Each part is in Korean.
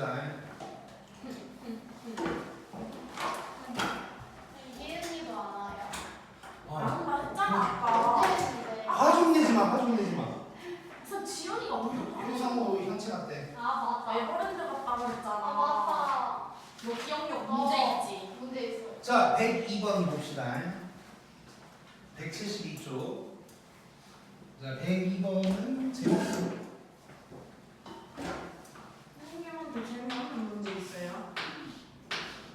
봅시다. 예은이도 안 와요. 나 했잖아 아까. 화 좀 내지 마. 화 좀 내지 마. 그래서 지연이가 먼저 효상으로 현체 났대. 아 맞다. 에버랜드 갔다고 했잖아. 아 너 기억력 맞다. 문제 있지? 문제 있어. 자, 102번 봅시다. 172쪽. 자, 102번은 제목. 선생님한테 재미없는 문제 있어요?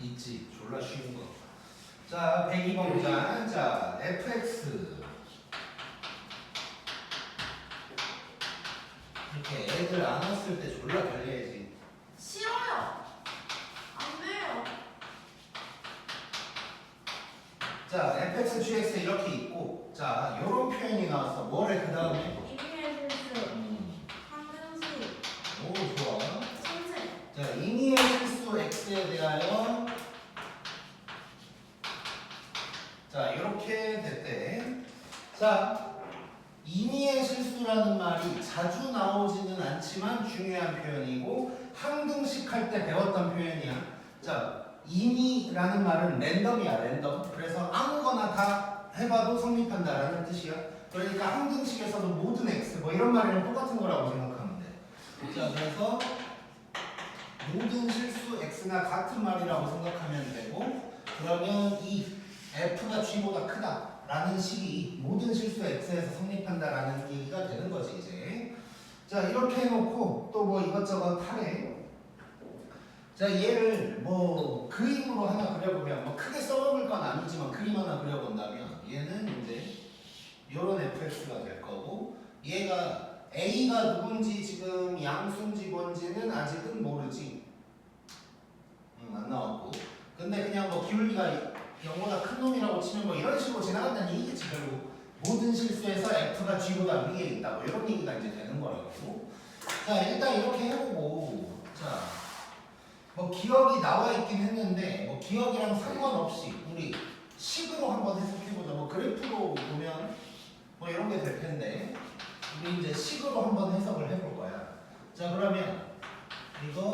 있지. 졸라 쉬운 거. 자, 102번 보자. 자, fx. 이렇게 애들 안 왔을 때 졸라 달려야지. 싫어요. 안 돼요. 자, fx, gx 이렇게 있고, 자, 요런 표현이 나왔어. 뭐래, 그 다음에? 임의의 실수. 항등식. 오, 좋아. 선생. 자, 임의의 실수 x에 대하여 자, 이렇게 됐대. 자, 임의의 실수라는 말이 자주 나오지는 않지만 중요한 표현이고 항등식 할 때 배웠던 표현이야. 자, 임의라는 말은 랜덤이야, 랜덤. 그래서 아무거나 다 해봐도 성립한다라는 뜻이야. 그러니까 항등식에서도 모든 x 뭐 이런 말이랑 똑같은 거라고 생각하면 돼. 자, 그래서 모든 실수 x나 같은 말이라고 생각하면 되고 그러면 이 f가 g보다 크다라는 식이 모든 실수 x에서 성립한다라는 얘기가 되는 거지 이제. 자, 이렇게 해놓고 또 뭐 이것저것 하래. 자, 얘를 뭐 그림으로 하나 그려보면 뭐 크게 써먹을 건 아니지만 그림 하나 그려본다면 얘는 이제 요런 fx가 될 거고 얘가 a가 누군지 지금 양수인지 뭔지는 아직은 모르지. 안 나왔고. 근데 그냥 뭐 기울기가 0보다 큰 놈이라고 치면 뭐 이런 식으로 지나간다는 얘기겠지 결국. 모든 실수에서 f가 g보다 위에 있다. 뭐 이런 얘기가 이제 되는 거라고. 자, 일단 이렇게 해보고. 자, 뭐 기억이 나와 있긴 했는데 뭐 기억이랑 상관없이 우리 식으로 한번 해석해보자. 뭐 그래프로 보면 뭐 이런 게 될 텐데 우리 이제 식으로 한번 해석을 해볼 거야. 자, 그러면 이거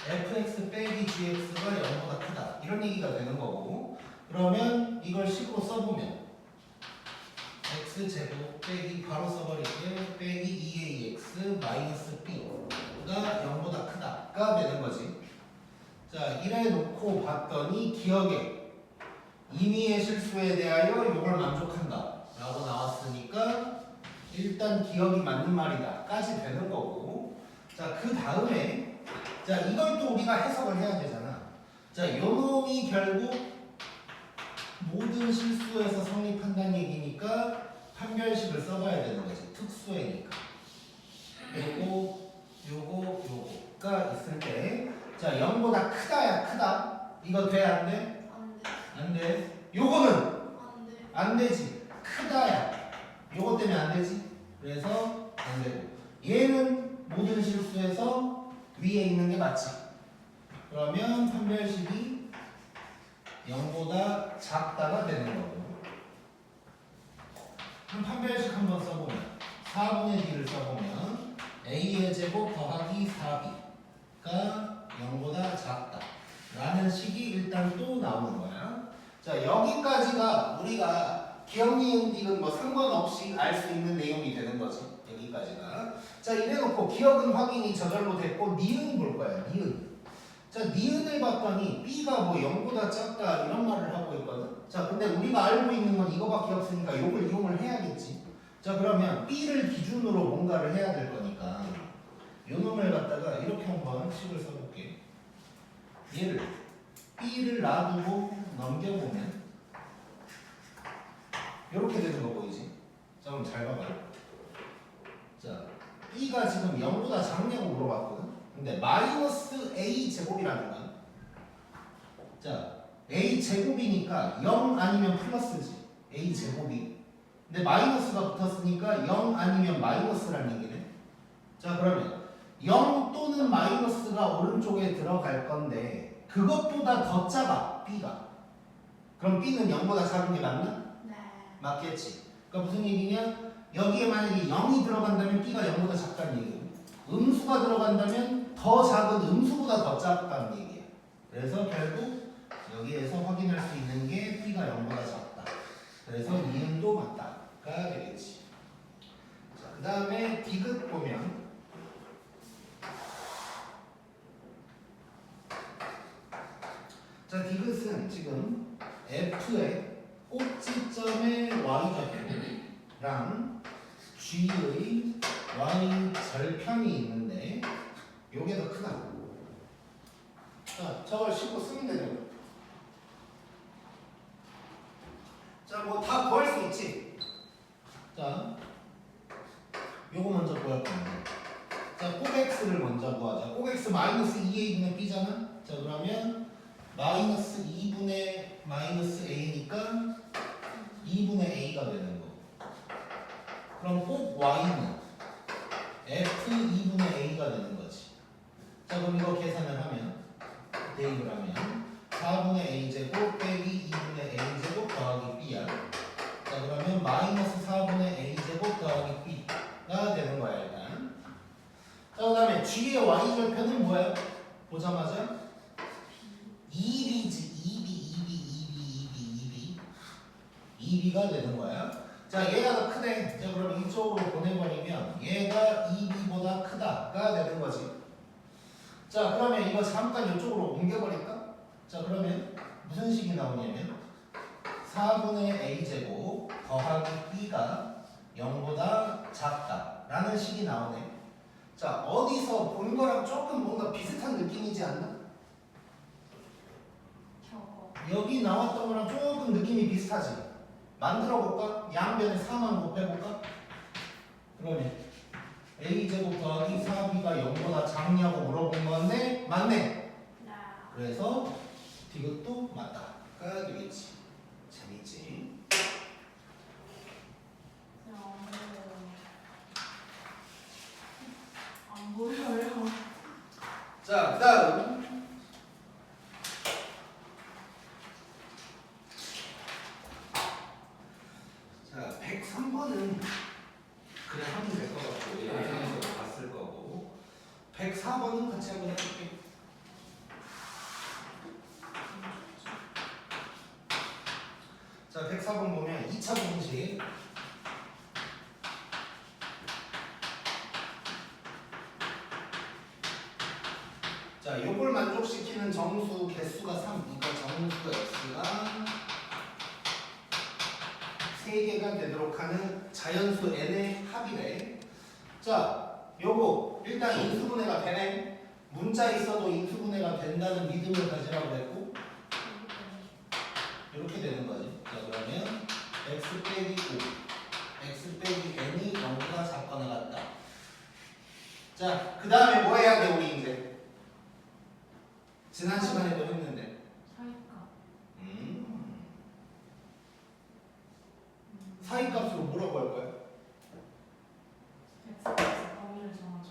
fx 빼기 gx가 0보다 크다 이런 얘기가 되는 거고 그러면 이걸 식으로 써보면 x제곱 빼기 바로 써버릴게 빼기 2ax 마이너스 b가 0보다 크다가 되는 거지. 자, 이래 놓고 봤더니 기억에 임의의 실수에 대하여 이걸 만족한다 라고 나왔으니까 일단 기억이 맞는 말이다 까지 되는 거고 자, 그 다음에 자, 이걸 또 우리가 해석을 해야 되잖아. 자, 요 놈이 결국 모든 실수에서 성립한다는 얘기니까 판별식을 써봐야 되는 거지. 특수애니까. 요거가 있을 때 자, 0보다 크다야 크다. 이거 돼? 안 돼? 안 돼. 안 돼. 요거는 안 돼. 안 되지. 크다야. 요거 때문에 안 되지. 그래서 안 되고. 얘는 모든 실수에서 위에 있는 게 맞지. 그러면 판별식이 0보다 작다가 되는 거고. 그럼 판별식 한번 써보면 4분의 d를 써보면 a의 제곱 더하기 4b가 0보다 작다 라는 식이 일단 또 나오는 거야. 자, 여기까지가 우리가 기억, 니은, 디귿 뭐 상관없이 알 수 있는 내용이 되는 거지. 여기까지가. 자, 이래놓고 기억은 확인이 저절로 됐고 니은이 볼 거야. 니은. 자, 니은을 봤더니 b가 뭐 0보다 작다 이런 말을 하고 있거든. 자, 근데 우리가 알고 있는 건 이거밖에 없으니까 이걸 이용을 해야겠지. 자, 그러면 b를 기준으로 뭔가를 해야 될 거니까 요 놈을 갖다가 이렇게 한번 식을 써볼게. 얘를 b를 놔두고 넘겨보면 이렇게 되는 거 보이지? 자, 그럼 잘 봐봐요. 자, b가 지금 0보다 작냐고 물어봤거든. 근데 마이너스 a 제곱이라는 거야. 자, a 제곱이니까 0 아니면 플러스지. a 제곱이. 근데 마이너스가 붙었으니까 0 아니면 마이너스라는 얘기네. 자, 그러면 0 또는 마이너스가 오른쪽에 들어갈 건데 그것보다 더 작아 b가. 그럼 b는 0보다 작은 게 맞나? 네. 맞겠지. 그러니까 무슨 얘기냐? 여기에 만약에 0이 들어간다면 b가 0보다 작다는 얘기예요. 음수가 들어간다면 더 작은 작다는 얘기야. 그래서 결국 여기에서 확인할 수 있는 게 B가 0보다 작다. 그래서 니은도 맞다가 되겠지. 자, 그 다음에 디귿 보면 자, 디귿은 지금 F의 꼭지점의 y좌표랑 G의 y 절편이 있는데 요게 더 크다. 자, 저걸 싣고 쓰면 되는 거야. 자, 뭐 다 구할 수 있지. 자, 요거 먼저 구할 건데. 자, 꼭 x를 먼저 구하자. 꼭 x 마이너스 2a분의 b잖아. 자, 그러면 마이너스 2분의 마이너스 a니까 2분의 a가 되는 거. 그럼 꼭 y는 f 2분의 a가 되는 거지. 자, 그럼 이거 계산을 하면 대입을 하면 4분의 a제곱 빼기 2분의 a제곱 더하기 b야. 자, 그러면 마이너스 4분의 a제곱 더하기 b가 되는 거야 일단. 자, 그 다음에 g의 y절편은 뭐야? 보자마자 2b지. 2b가 되는 거야. 자, 얘가 더 크네. 자, 그럼 이쪽으로 보내버리면 얘가 2b보다 크다가 되는 거지. 자, 그러면 이거 잠깐 이쪽으로 옮겨버릴까? 자, 그러면 무슨 식이 나오냐면 4분의 a제곱 더하기 b가 0보다 작다라는 식이 나오네. 자, 어디서 본 거랑 조금 뭔가 비슷한 느낌이지 않나? 저거. 여기 나왔던 거랑 조금 느낌이 비슷하지? 만들어 볼까? 양변에 4만 곱해볼까? 그러면 a제곱 더하기 4b가 0보다 작냐고 물어본 건데 맞네. 나. 그래서 디귿도 맞다가 되겠지. 재밌지? 안 보여요. 자, 그 다음 자, 103번은 그래 하면 될 것 같고 영상에서 봤을 거고 104번은 같이 한번 해볼게. 자, 104번 보면 2차 공식. 자, 요걸 만족시키는 정수 개수가 3. 그러니까 정수 x가 3개가 되도록 하는 자연수 n의 합이래. 자, 요거 일단 인수분해가 되네. 문자 있어도 인수분해가 된다는 믿음을 가지라고 했고 이렇게 되는 거지. 자, 그러면 x 빼기 5 x 빼기 n이 0보다 작거나 같다. 자, 그 다음에 뭐 해야 돼 우리 이제? 지난 시간에도 했는데 사이값으로 뭐라고 할 거야? 범위를 정하죠.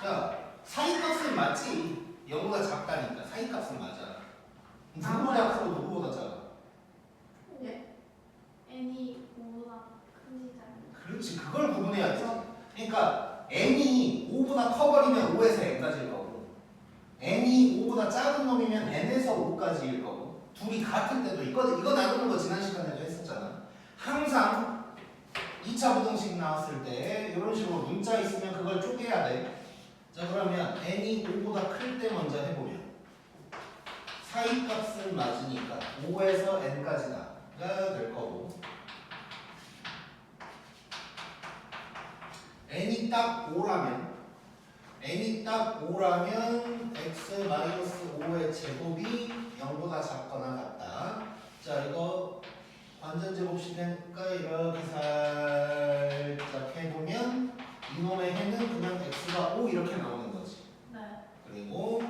자, 사이값은 맞지. 0보다 작다니까 사이값은 맞아. 누구보다 크고 누구보다 작아? 예? n이 5보다 큰지 작은지. 그렇지, 그걸 구분해야지. 그러니까 n이 5보다 커버리면 5에서 n까지일 거고 n이 5보다 작은 놈이면 n에서 5까지일 거고 둘이 같을 때도 이거 나누는 거 지난 시간에도 했었잖아. 항상 2차 부등식 나왔을 때 이런 식으로 문자 있으면 그걸 쪼개야 돼. 자, 그러면 n이 5보다 클 때 먼저 해보면 사이값을 맞으니까 5에서 n까지가 될 거고 n이 딱 5라면 x-5의 제곱이 0보다 작거나 같다. 자, 이거 완전 제곱식이니까 이렇게 살짝 해보면 이놈의 해는 그냥 x가 5 이렇게 나오는 거지. 네. 그리고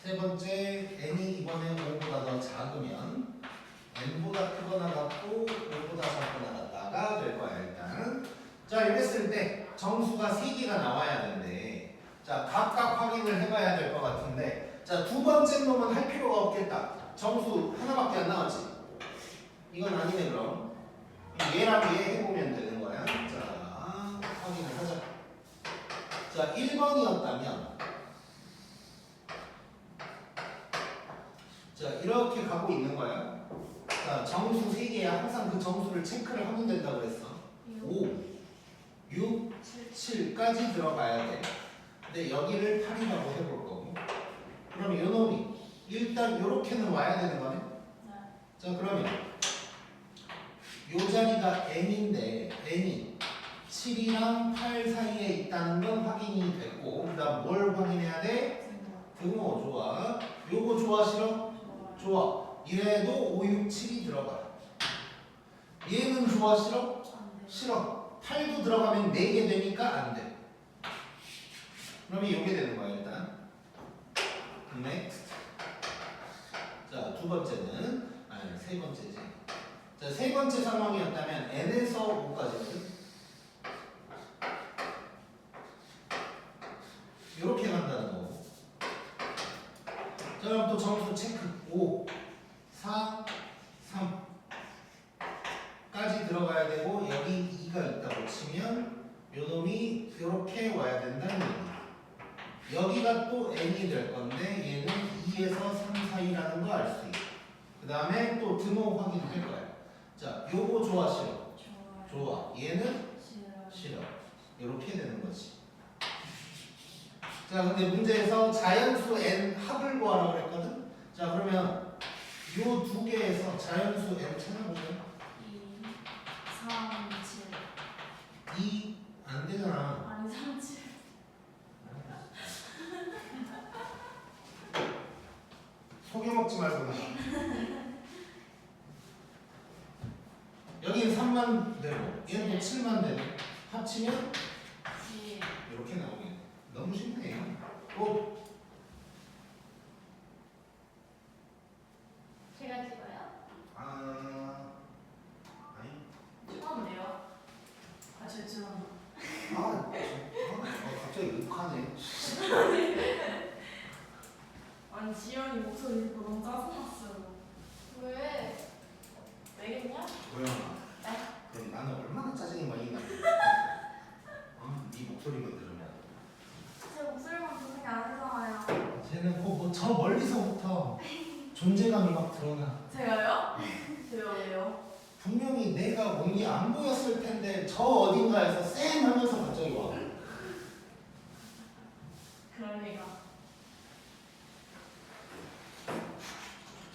세 번째 n이 이번에 5보다 더 작으면 n보다 크거나 같고 5보다 작거나 같다가 될 거야 일단. 자, 이랬을 때 정수가 3개가 나와야 되는데 자, 각각 확인을 해봐야 될 것 같은데 자, 두 번째 놈은 할 필요가 없겠다. 정수 하나밖에 안 나왔지? 이건 아니네. 그럼 얘랑 얘 해보면 되는 거야. 자, 확인을 하자. 자, 1번이었다면 자, 이렇게 가고 있는 거야. 자, 정수 3개야. 항상 그 정수를 체크를 하면 된다고 그랬어. 5, 6, 7까지 들어가야 돼. 근데 여기를 8이라고 해볼 거고. 그럼 요 놈이 일단 요렇게는 와야 되는 거네. 자, 그러면 요 자리가 n인데 n이 7이랑 8 사이에 있다는 건 확인이 됐고, 그 다음 뭘 확인해야 돼? 등호. 좋아. 요거 좋아 싫어? 좋아. 이래도 5, 6, 7이 들어가. 얘는 좋아 싫어? 싫어. 8도 들어가면 4개 되니까 안 돼. 그러면 이게 되는 거야 일단. next. 자, 두 번째는 아니 세 번째지. 자, 세 번째 상황이었다면 n에서 5까지거든. 이렇게 간다는 거고. 자, 그럼 또 점수 체크. 5, 4, 3까지 들어가야 되고, 여기 2가 있다고 치면 요 놈이 이렇게 와야 된다는 얘기야. 여기가 또 n이 될 건데 얘는 2에서 3 사이라는 거 알 수 있고, 그 다음에 또 등호 확인할 거야. 자, 요거 좋아 싫어? 좋아. 얘는 싫어. 이렇게 되는 거지. 자, 근데 문제에서 자연수 n 합을 구하라고 그랬거든. 자, 그러면 요 두 개에서 자연수 n 찾아보자. 2, 3, 7. 2 안 되잖아. 아니 3, 7. 속여 먹지 말고 나. 여기는 3만 되고 얘는 또 7만 되네. 합치면 7. 이렇게 나오겠네. 너무 쉽네. 또 제가 찍어요? 아니 처음이에요? 아, 죄송합니다. 갑자기 욱하네. 아니, 지연이 목소리 듣고 너무 짜증났어요. 왜? 내겠냐? 고영아. 그럼 나는 얼마나 짜증이 많이 나는데. 네 목소리만 들으면. 제 목소리만 듣는 게 아니잖아요. 쟤는 저 멀리서부터 존재감이 막 드러나. 제가요? 왜요? 분명히 내가 뭔지 안 보였을 텐데 저 어딘가에서 쌩 하면서 갑자기 와. 그럴 리가.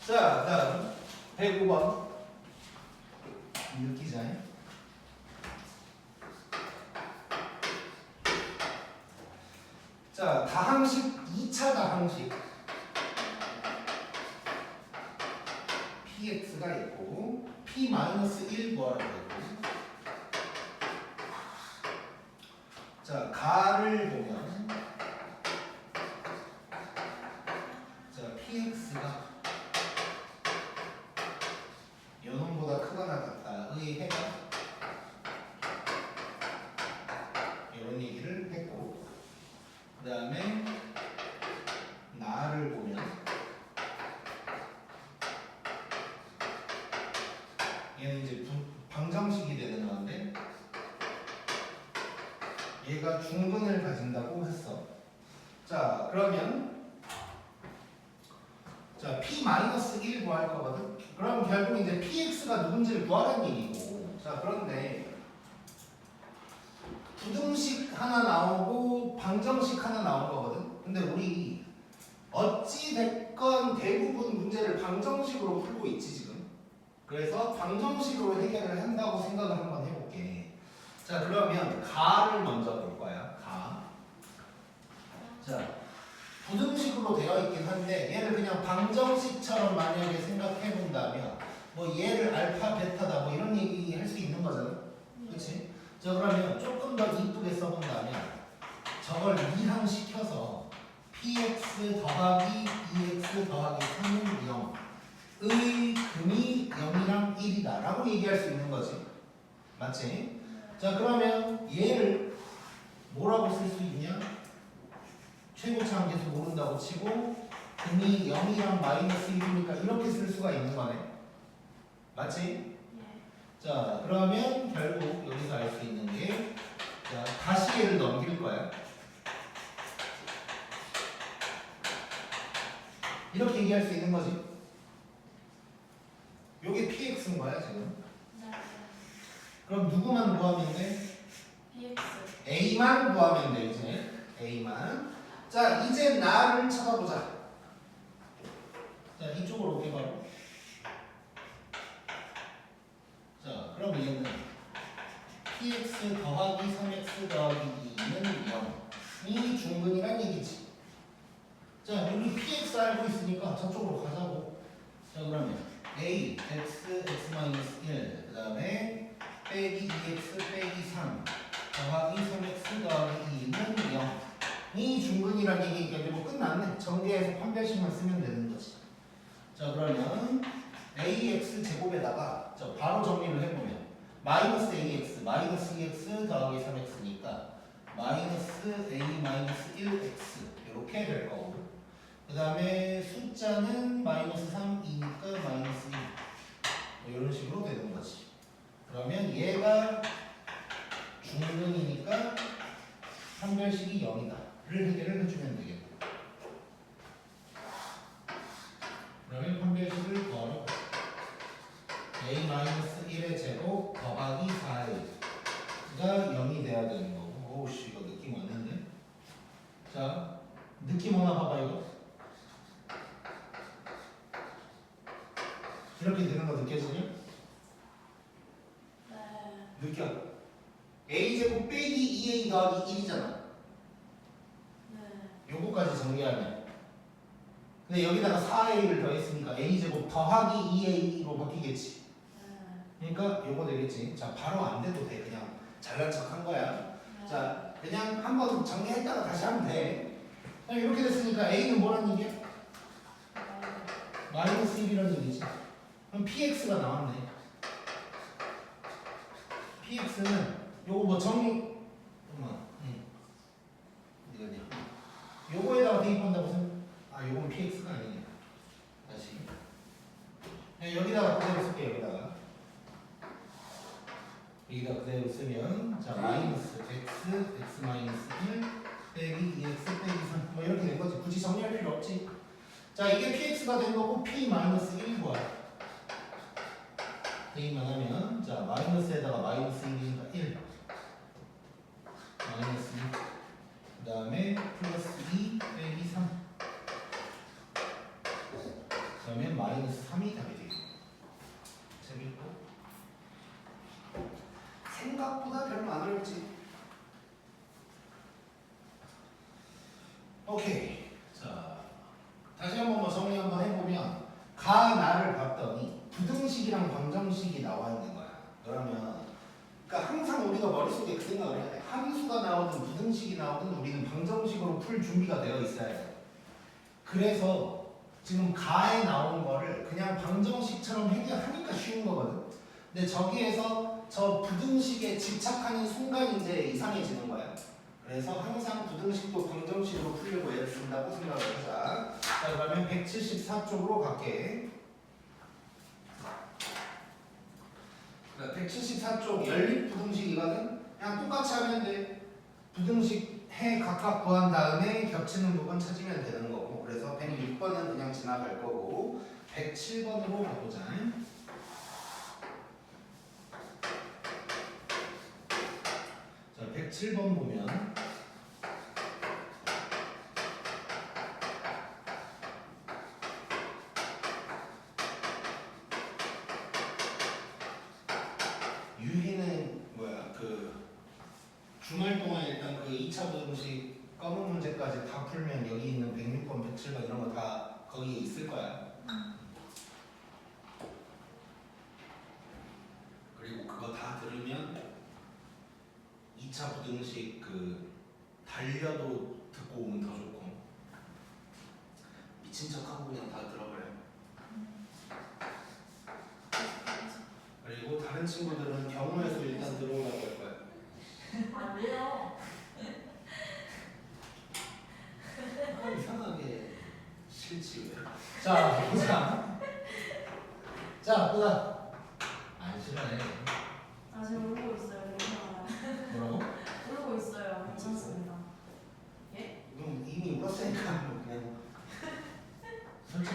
자, 다음 105번 느끼자. 자, 다항식 2차 다항식 px가 있고 p-1 구하라고 했고, 자, 가를 보면 자, px가 요놈보다 크거나 같다의 해가 이런 얘기를 했고, 그 다음에 나를 보면 얘는 이제 방정식이 되는 건데 얘가 중근을 가진다고 했어. 자, 그러면 자, p-1 구할 거거든. 그럼 결국 이제 px가 누군지를 구하라는 얘기고. 자, 그런데 부등식 하나 나오고 방정식 하나 나온 거거든. 근데 우리 어찌 됐건 대부분 문제를 방정식으로 풀고 있지 지금. 그래서 방정식으로 해결을 한다고 생각을 한번 해볼게. 자, 그러면 가를 먼저 볼 거야. 가. 자, 부등식으로 되어 있긴 한데 얘를 그냥 방정식처럼 만약에 생각해 본다면 뭐 얘를 알파, 베타다 뭐 이런 얘기 할 수 있는 거잖아. 그렇지? 자, 그러면 조금 더 이쁘게 써본다면 저걸 이항시켜서 px 더하기 2x 더하기 3은 0 의 금이 0이랑 1이다 라고 얘기할 수 있는 거지. 맞지? 자, 그러면 얘를 뭐라고 쓸 수 있냐? 최고차 함계수 모른다고 치고 금이 0이랑 마이너스 1이니까 이렇게 쓸 수가 있는 거네. 맞지? 자, 그러면 결국 여기서 알 수 있는 게, 자, 다시 얘를 넘길 거야. 이렇게 얘기할 수 있는 거지. 요게 px인 거야 지금. 네. 그럼 누구만 구하면 돼? BX. a만 구하면 돼 이제. a만. 자 이제 나를 찾아보자. 자 이쪽으로 올게 바로. 자 그럼 얘는 px 더하기 3x 더하기 2는 0이 중근이란 얘기지. 자 여기 px 알고 있으니까 저쪽으로 가자고. 자 그러면 a x x-1 그 다음에 빼기 2x 빼기 3 더하기 3x 더하기 2는 0이 중근이란 얘기니까 이제 뭐 끝났네. 정리해서 판별식만 쓰면 되는 거지. 자 그러면 ax 제곱에다가 저 바로 정리를 해보면 마이너스 ax 마이너스 2x 더하기 3x니까 마이너스 a 마이너스 1x 이렇게 될 거고, 그 다음에 숫자는 마이너스 3이니까 마이너스 1 뭐 이런 식으로 되는 거지. 그러면 얘가 중근이니까 판별식이 0이다를 해결을 해주면 되겠고, 그러면 판별식을 더하고 a-1의 제곱 더하기 4a가 0이 돼야 되는 거고. 오우씨 이거 느낌 왔는데. 자 느낌 오나 봐봐 이거. 이렇게 되는 거 느껴지냐? 네. 느껴. a제곱 빼기 2a 더하기 1이잖아. 네. 요거까지 정리하면. 근데 여기다가 4a를 더했으니까 a제곱 더하기 2a로 바뀌겠지. 네. 그러니까 요거 되겠지. 자 바로 안 돼도 돼. 그냥 잘난 척 한 거야. 네. 자 그냥 한번 정리했다가 다시 하면 돼. 그냥 이렇게 됐으니까 a는 뭐란 얘기야? 마이너스 1이라는 얘기지. 그럼 px가 나왔네. px는 요거 뭐 정리 잠깐만. 어디가냐? 요거에다가 대입한다고 생각. 아 요건 px가 아니네. 다시. 그냥 여기다가 그대로 쓸게. 여기다 그대로 쓰면 자 마이너스 x x 마이너스 1 빼기 2x 빼기 3 뭐 이렇게 된 거지. 굳이 정리할 필요 없지. 자 이게 px가 된 거고 p 마이너스 1 구하라. 대입만 하면 자 마이너스에다가 마이너스 1이니까 1 마이너스 2 그 다음에 플러스 2 빼기 3 그러면 마이너스 3이 답이 되겠고. 재밌고 생각보다 별로 안 어렵지. 오케이. 자 다시 한번 뭐 정리 한번 해보면 가 나를 봤더니 부등식이랑 방정식이 나와 있는 거야. 그러면 그러니까 항상 우리가 머릿속에 그 생각을 해야 돼. 함수가 나오든 부등식이 나오든 우리는 방정식으로 풀 준비가 되어 있어야 돼. 그래서 지금 가에 나온 거를 그냥 방정식처럼 해결하니까 쉬운 거거든. 근데 저기에서 저 부등식에 집착하는 순간 이제 이상해지는 거야. 그래서 항상 부등식도 방정식으로 풀려고 애를 쓴다고 생각을 하자. 자 그러면 174쪽으로 갈게. 174쪽 연립 부등식이거든. 그냥 똑같이 하면 돼. 부등식 해 각각 구한 다음에 겹치는 부분 찾으면 되는 거고. 그래서 106번은 그냥 지나갈 거고 107번으로 가보자. 자 107번 보면 유희는 뭐야 그 주말 동안 일단 그 2차 부등식 검은 문제까지 다 풀면 여기 있는 106번, 107번 이런 거 다 거기에 있을 거야. 그리고 그거 다 들으면 2차 부등식 그 달려도 듣고 오면 더 좋고 미친 척하고 그냥 다 들어버려. 그리고 다른 친구들은 경우의 수 일단 들어오라고 할 거야. 아 왜요? 아, 이상하게 싫지 왜? 자 보자. 자 보자. 안 싫어해. 아 지금 울고 있어요. 괜찮아요. 뭐라고? 울고 있어요. 괜찮습니다. 예? 그럼 이미 울었으니까 뭐 그냥 솔직히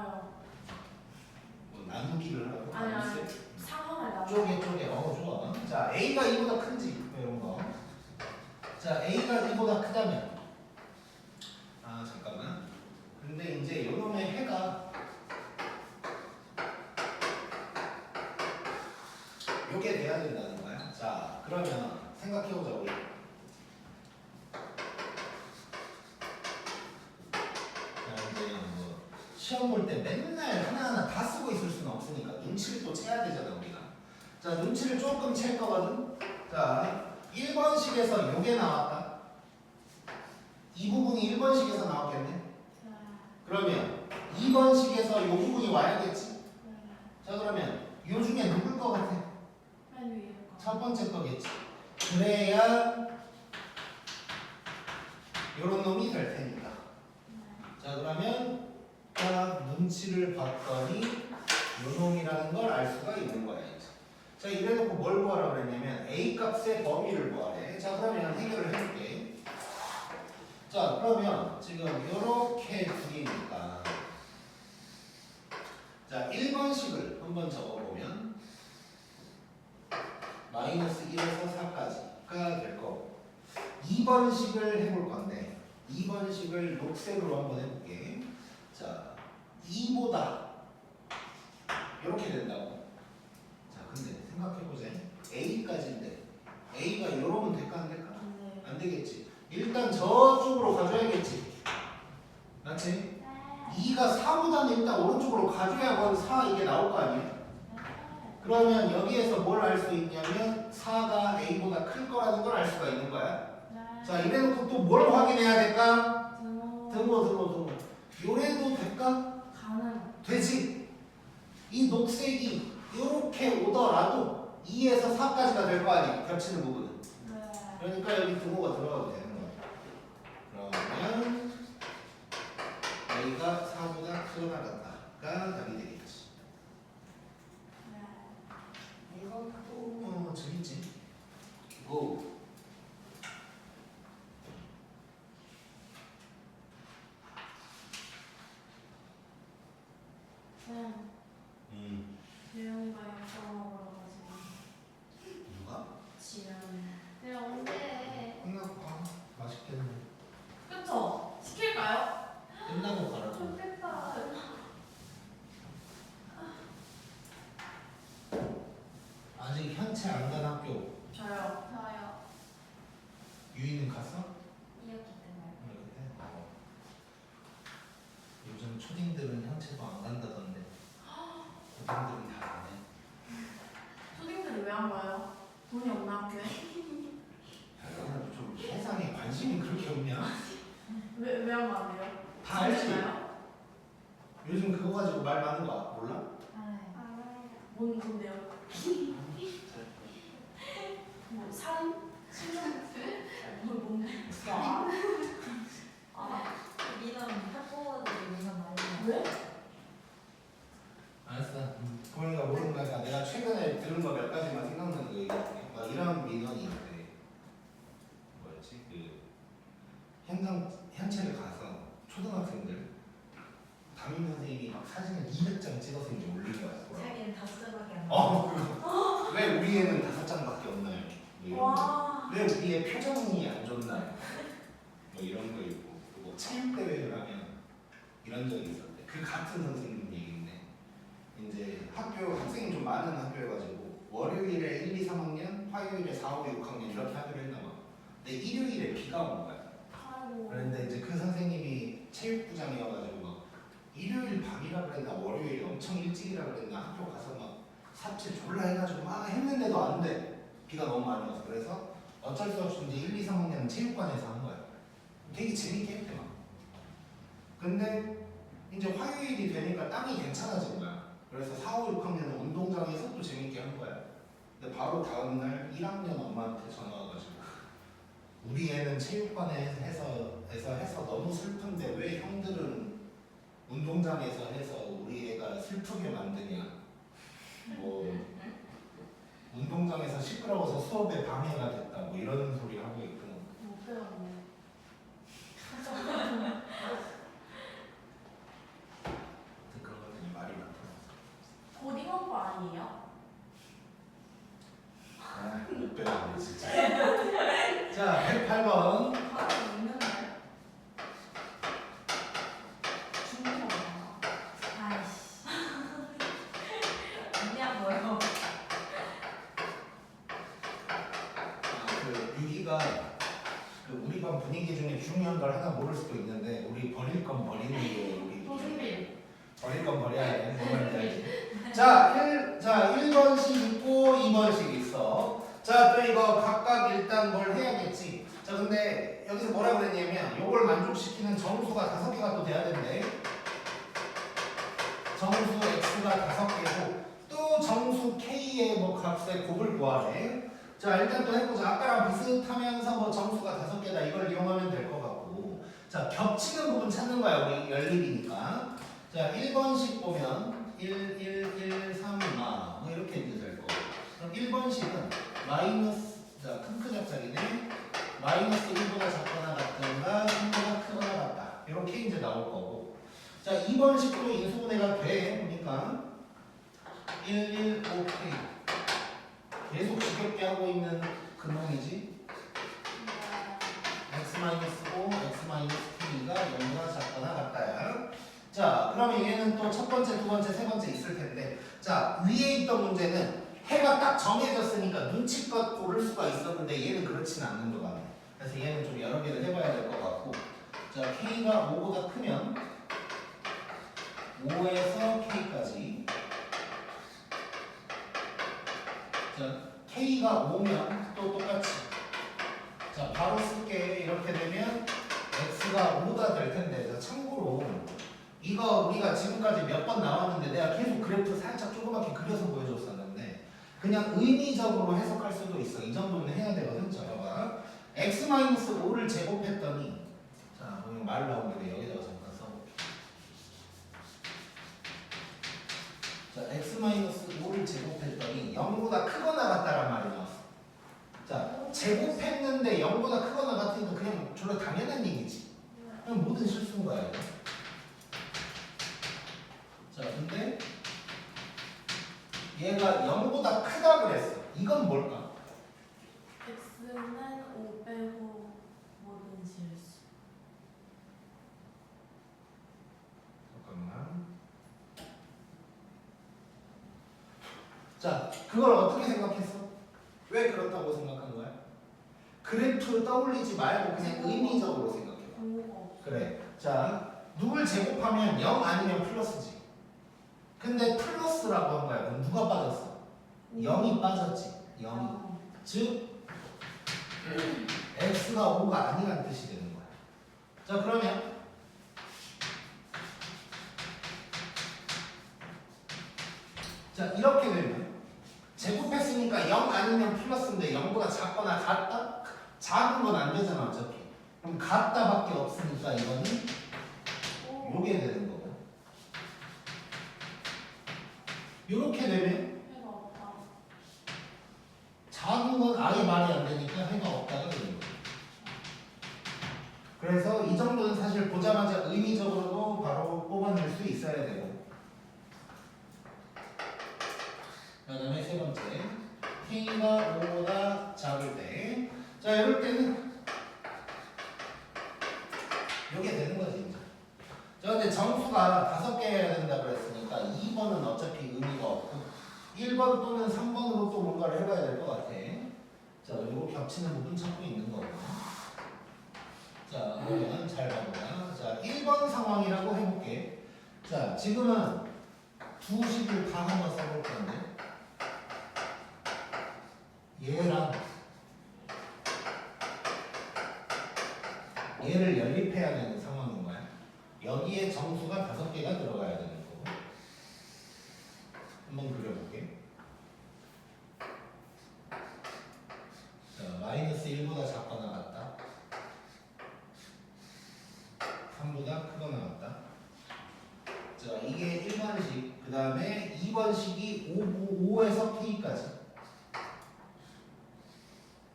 좋아요. 뭐 나누기를 하라고? 아니, 아니. 글쎄. 상황을 나. 쪼개 좋아. 자 A가 2보다 큰지 뭐 이런 거. 자 A가 2보다 크다면 잠깐만. 근데 이제 요놈의 해가 요게 돼야 된다는 거야. 자 그러면 생각해보자 우리. 자 이제 뭐 시험 볼 때 맨날 하나하나 다 쓰고 있을 수는 없으니까 눈치를 또 채야 되잖아 우리가. 자 눈치를 조금 챌 거거든. 자 1번식에서 요게 나왔다. 이 부분이 1번식에서 나왔겠네. 그러면 2번식에서 요 부분이 와야겠지. 자 그러면 요 중에 누굴 것 같아? 맨 위에 거. 첫 번째 거겠지. 그래야 요런 놈이 될 테니까. 자 그러면 딱 눈치를 봤더니 요 놈이라는 걸 알 수가 있는 거야 이제. 자 이래놓고 뭘 구하라 그랬냐면 A 값의 범위를 구하래. 자 그러면 해결을 해볼게. 자 그러면 지금 요렇게 둘이니까 자 1번식을 한번 적어보면 마이너스 1에서 4까지가 될 거고 2번식을 해볼 건데 2번식을 녹색으로 한번 해볼게. 자 2보다 이렇게 된다고. 자 근데 생각해보자. A까지인데 A가 이러면 될까 안 될까? 네. 안 되겠지. 일단 저쪽으로 가줘야겠지. 맞지? 2가 4보다는 일단 오른쪽으로 가줘야 건 4 이게 나올 거 아니야? 그러면 여기에서 뭘 알 수 있냐면 4가 A보다 클 거라는 걸 알 수가 있는 거야. 자 이래놓고 또 뭘 확인해야 될까? 등호. 요래도 될까? 가는. 되지. 이 녹색이 이렇게 오더라도 2에서 4까지가 될 거 아니야. 겹치는 부분은. 네. 그러니까 여기 등호가 들어가도 되는 거야. 그러면 A가 4보다 크거나 같다가 답이 되겠지. 이것도 재밌지. 고. 네. 재영이가 영상 먹으러 가지고. 누가? 지연이. 네, 언제? 끝나고 가. 맛있겠네. 그쵸? 시킬까요? 끝나고 가라고. 좋겠다. 아직 현채 안 간 학교. 저요. 저요. 유이는 갔어? 2학기 때문에. 그래. 요즘 초딩들은 현채도 안 간다던데. 고딩들은 다 가네. 초딩들이 왜 안 가요? 돈이 없나 학교에? 야, 좀 세상에 관심이 그렇게 없냐? 왜 안 가세요? 다 알지? 알잖아요? 요즘 그거 가지고 말 많은 거 몰라? 뭔데요? 뭐 살인? 뭔데? 민원 학부모들이 민원 많이 해요. 왜? 알았어. 보니까 모르는 거니까 내가 최근에 들은 거 몇 가지만 생각나는 거 얘기할게. 막 이런 민원이 있대. 뭐였지? 그 현채를 가서 초등학생들 담임 선생님이 막 사진을 200장 찍어서 이제 올린 거야. 자기는 5장밖에 안 그거. 왜 우리 애는 5장밖에 없나요? 뭐 이런 거. 와. 왜 우리의 표정이 안 좋나요? 뭐 이런 거 있고. 그리고 체육대회를 하면 이런 적이 있었대. 그 같은 선생님 얘기인데 이제 학생이 좀 많은 학교여가지고 월요일에 1, 2, 3학년, 화요일에 4, 5, 6학년 이렇게 하기로 했나 봐. 근데 일요일에 비가 온 거야. 아이고. 그런데 이제 그 선생님이 체육부장이어가지고 막 일요일 밤이라 그랬나 월요일 엄청 일찍이라 그랬나 학교 가서 막 삽질 졸라 해가지고 막 했는데도 안 돼. 비가 너무 많이 와서. 그래서 어쩔 수 없이 이제 1, 2, 3학년은 체육관에서 한 거야. 되게 재밌게 했대 막. 근데 이제 화요일이 되니까 땅이 괜찮아진 거야. 그래서 4, 5, 6학년은 운동장에서 또 재밌게 한 거야. 근데 바로 다음날 1학년 엄마한테 전화 와가지고 우리 애는 체육관에 해서 너무 슬픈데 왜 형들은 운동장에서 해서 우리 애가 슬프게 만드냐. 뭐 운동장에서 시끄러워서 수업에 방해가 됐다. 뭐 이런 소리 하고 있고. 못 배웠네. 그런 진짜. 자, 108번. 바로 있는데. 중국어. 아이씨. 아니냐고요. 그 유희가 그 우리 반 분위기 중에 중요한 걸 하나 모를 수도 있는데 우리 버릴 건 버리는 게 우리 조준비. 버릴 건 버려야 돼. 뭔 말인지 알지? 자, 1번씩 있고 2번씩 있어. 자, 또 이거 각각 일단 뭘 해야겠지. 자, 근데 여기서 뭐라 그랬냐면 요걸 만족시키는 정수가 5개가 또 돼야 된대. 정수 x가 5개고 또 정수 k의 뭐 값의 곱을 구하래. 자, 일단 또 해보자. 아까랑 비슷하면서 뭐 정수가 5개다 이걸 이용하면 될 것 같고. 자, 겹치는 부분 찾는 거야. 우리 연립이니까. 자, 1번씩 보면 1, 1, 1, 3, 뭐 이렇게 이제 될 거고. 그럼 1번씩은 마이너스, 자, 큰 잡작이네. 마이너스 1보다 작거나 같든가 3보다 크거나 같다. 이렇게 이제 나올 거고. 자, 2번씩도 인수분해가 돼. 보니까 1, 1, 5K. 계속 지겹게 하고 있는 근홍이지. x-5, x-k가 0보다 작거나 같다야. 자, 그러면 얘는 또 첫 번째, 두 번째, 세 번째 있을 텐데, 자, 위에 있던 문제는 해가 딱 정해졌으니까 눈치껏 고를 수가 있었는데 얘는 그렇지는 않는 것 같네. 그래서 얘는 좀 여러 개를 해봐야 될 것 같고, 자, k가 5보다 크면 5에서 k까지. 자, k가 5면 또 똑같이. 자, 바로 쓸게. 이렇게 되면 x가 5가 될 텐데, 자, 참고로. 이거 우리가 지금까지 몇 번 나왔는데 내가 계속 그래프 살짝 조그맣게 그려서 보여줬었는데 그냥 의미적으로 해석할 수도 있어. 이 정도는 해야 되거든. 자, 봐봐. x-5를 제곱했더니 자, 그냥 말 나온 김에 여기다가 잠깐 써볼게. 자, x-5를 제곱했더니 0보다 크거나 같다란 말이 나왔어. 자, 제곱했는데 0보다 크거나 같으니까 그냥 졸라 당연한 얘기지. 그냥 모든 실수인 거야. 이거. 자, 근데 얘가 0보다 크다 그랬어. 이건 뭘까? x는 5 빼고 모든 실수. 잠깐만. 자, 그걸 어떻게 생각했어? 왜 그렇다고 생각한 거야? 그래프 떠올리지 말고 그냥 의미적으로 생각해. 정보가 없어. 그래. 자, 누굴 제곱하면 0 아니면 플러스지. 근데 플러스라고 한 거야. 그럼 누가 빠졌어? 0이 빠졌지. 0이. 즉 x가 5가 아니란 뜻이 되는 거야. 자, 그러면 자, 이렇게 되면 제곱했으니까 0 아니면 플러스인데 0보다 작거나 같다? 작은 건 안 되잖아 어차피. 그럼 같다밖에 없으니까 이거는 요게 되는 거고. 요렇게 되면 해가 없다. 작은 건 아예 말이 안 되니까 해가 없다가 되는 거예요. 그래서 이 정도는 사실 보자마자 의미적으로도 바로 뽑아낼 수 있어야 되고. 그 다음에 세 번째, k가 5보다 작을 때, 자, 이럴 때는 이게 되는 거지 이제. 자, 근데 정수가 5개 해야 된다 그랬으니까 2번은 어차피 의미가 없고 1번 또는 3번으로 또 뭔가를 해봐야 될 것 같아. 자, 그리고 겹치는 부분 찾고 있는 거고. 자, 그러면 잘 봐보자. 자, 1번 상황이라고 해볼게. 자, 지금은 두 식을 다 한번 써볼 건데 얘랑 얘를 연립해야 되는 상황인 거야. 여기에 정수가 5개가 들어가야 되는 거고. 한번 그려볼게. 자, 마이너스 1보다 작거나 같다. 3보다 크거나 같다. 자, 이게 1번식. 그 다음에 2번식이 5에서 K까지.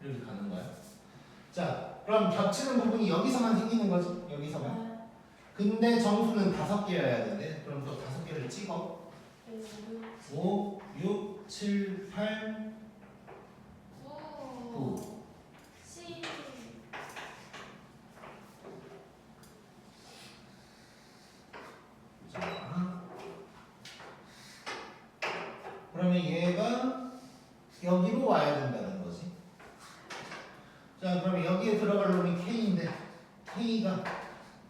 이렇게 가는 거야. 자, 그럼 겹치는 부분이 여기서만 생기는 거지? 여기서만. 근데 정수는 5개여야 되는데 그럼 또 5개를 찍어. 5, 6, 7, 8, 9. 시. 자, 그러면 얘가 여기로 와야 된다는 거지. 자, 그러면 여기에 들어갈 놈이 K인데 K가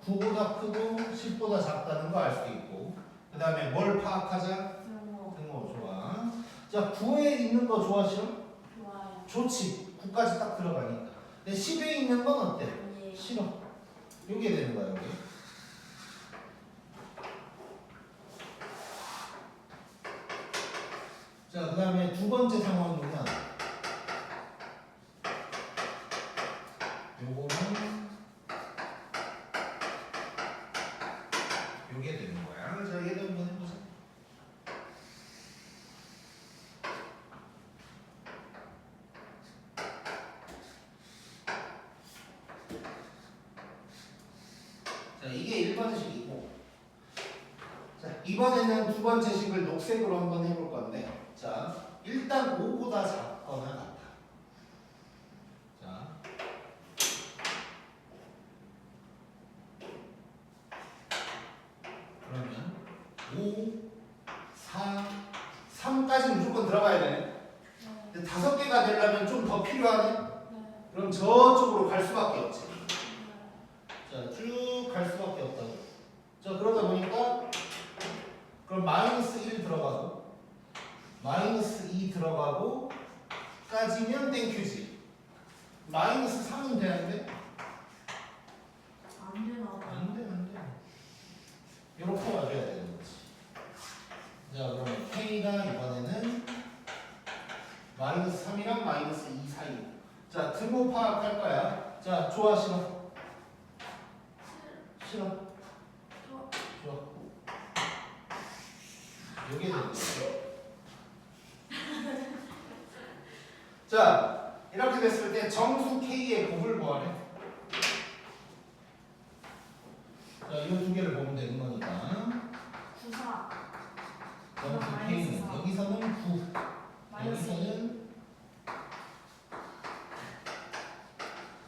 9보다 크고 10보다 작다는 거 알 수 있고, 그 다음에 뭘 파악하자? 등호. 등호. 좋아. 자, 9에 있는 거 좋아 싫어? 좋아요. 좋지. 9까지 딱 들어가니까. 근데 10에 있는 건 어때? 아니에요. 싫어. 요게 되는 거야, 여기. 자, 그 다음에 두 번째 상황이면 요거는 요게 되는 거야. 자, 얘도 한번 해보자. 자, 이게 1번식이고, 자, 이번에는 두 번째 식을 녹색으로 한번 해볼 건데, 자, 일단 5보다 작거나 같아. 자, 그러면 5, 4, 3까지 무조건 들어가야 되네. 네. 근데 5개가 되려면 좀 더 필요하네. 네. 그럼 저쪽으로 갈 수밖에 없지. 네. 자, 쭉 갈 수밖에 없다고. 자, 그러다 보니까 그럼 마이너스 1 들어가고 마이너스 2 들어가고 까지면 땡큐지. 마이너스 3은 되는데? 안 되나 봐요. 안 돼, 안 돼. 이렇게 와줘야 되는 거지. 자, 그러면 K가 이번에는 마이너스 3이랑 마이너스 2 사이. 자, 등호 파악할 거야. 자, 좋아, 싫어? 싫어? 저. 좋아. 요게 되는 거야. 자, 이렇게 됐을 때 정수 K의 곱을 구하래. 자, 이 두 개를 보면 되는 거니까. 94. 정수 마이너스 K는 4. 여기서는 9, 마이너스 2. 여기서는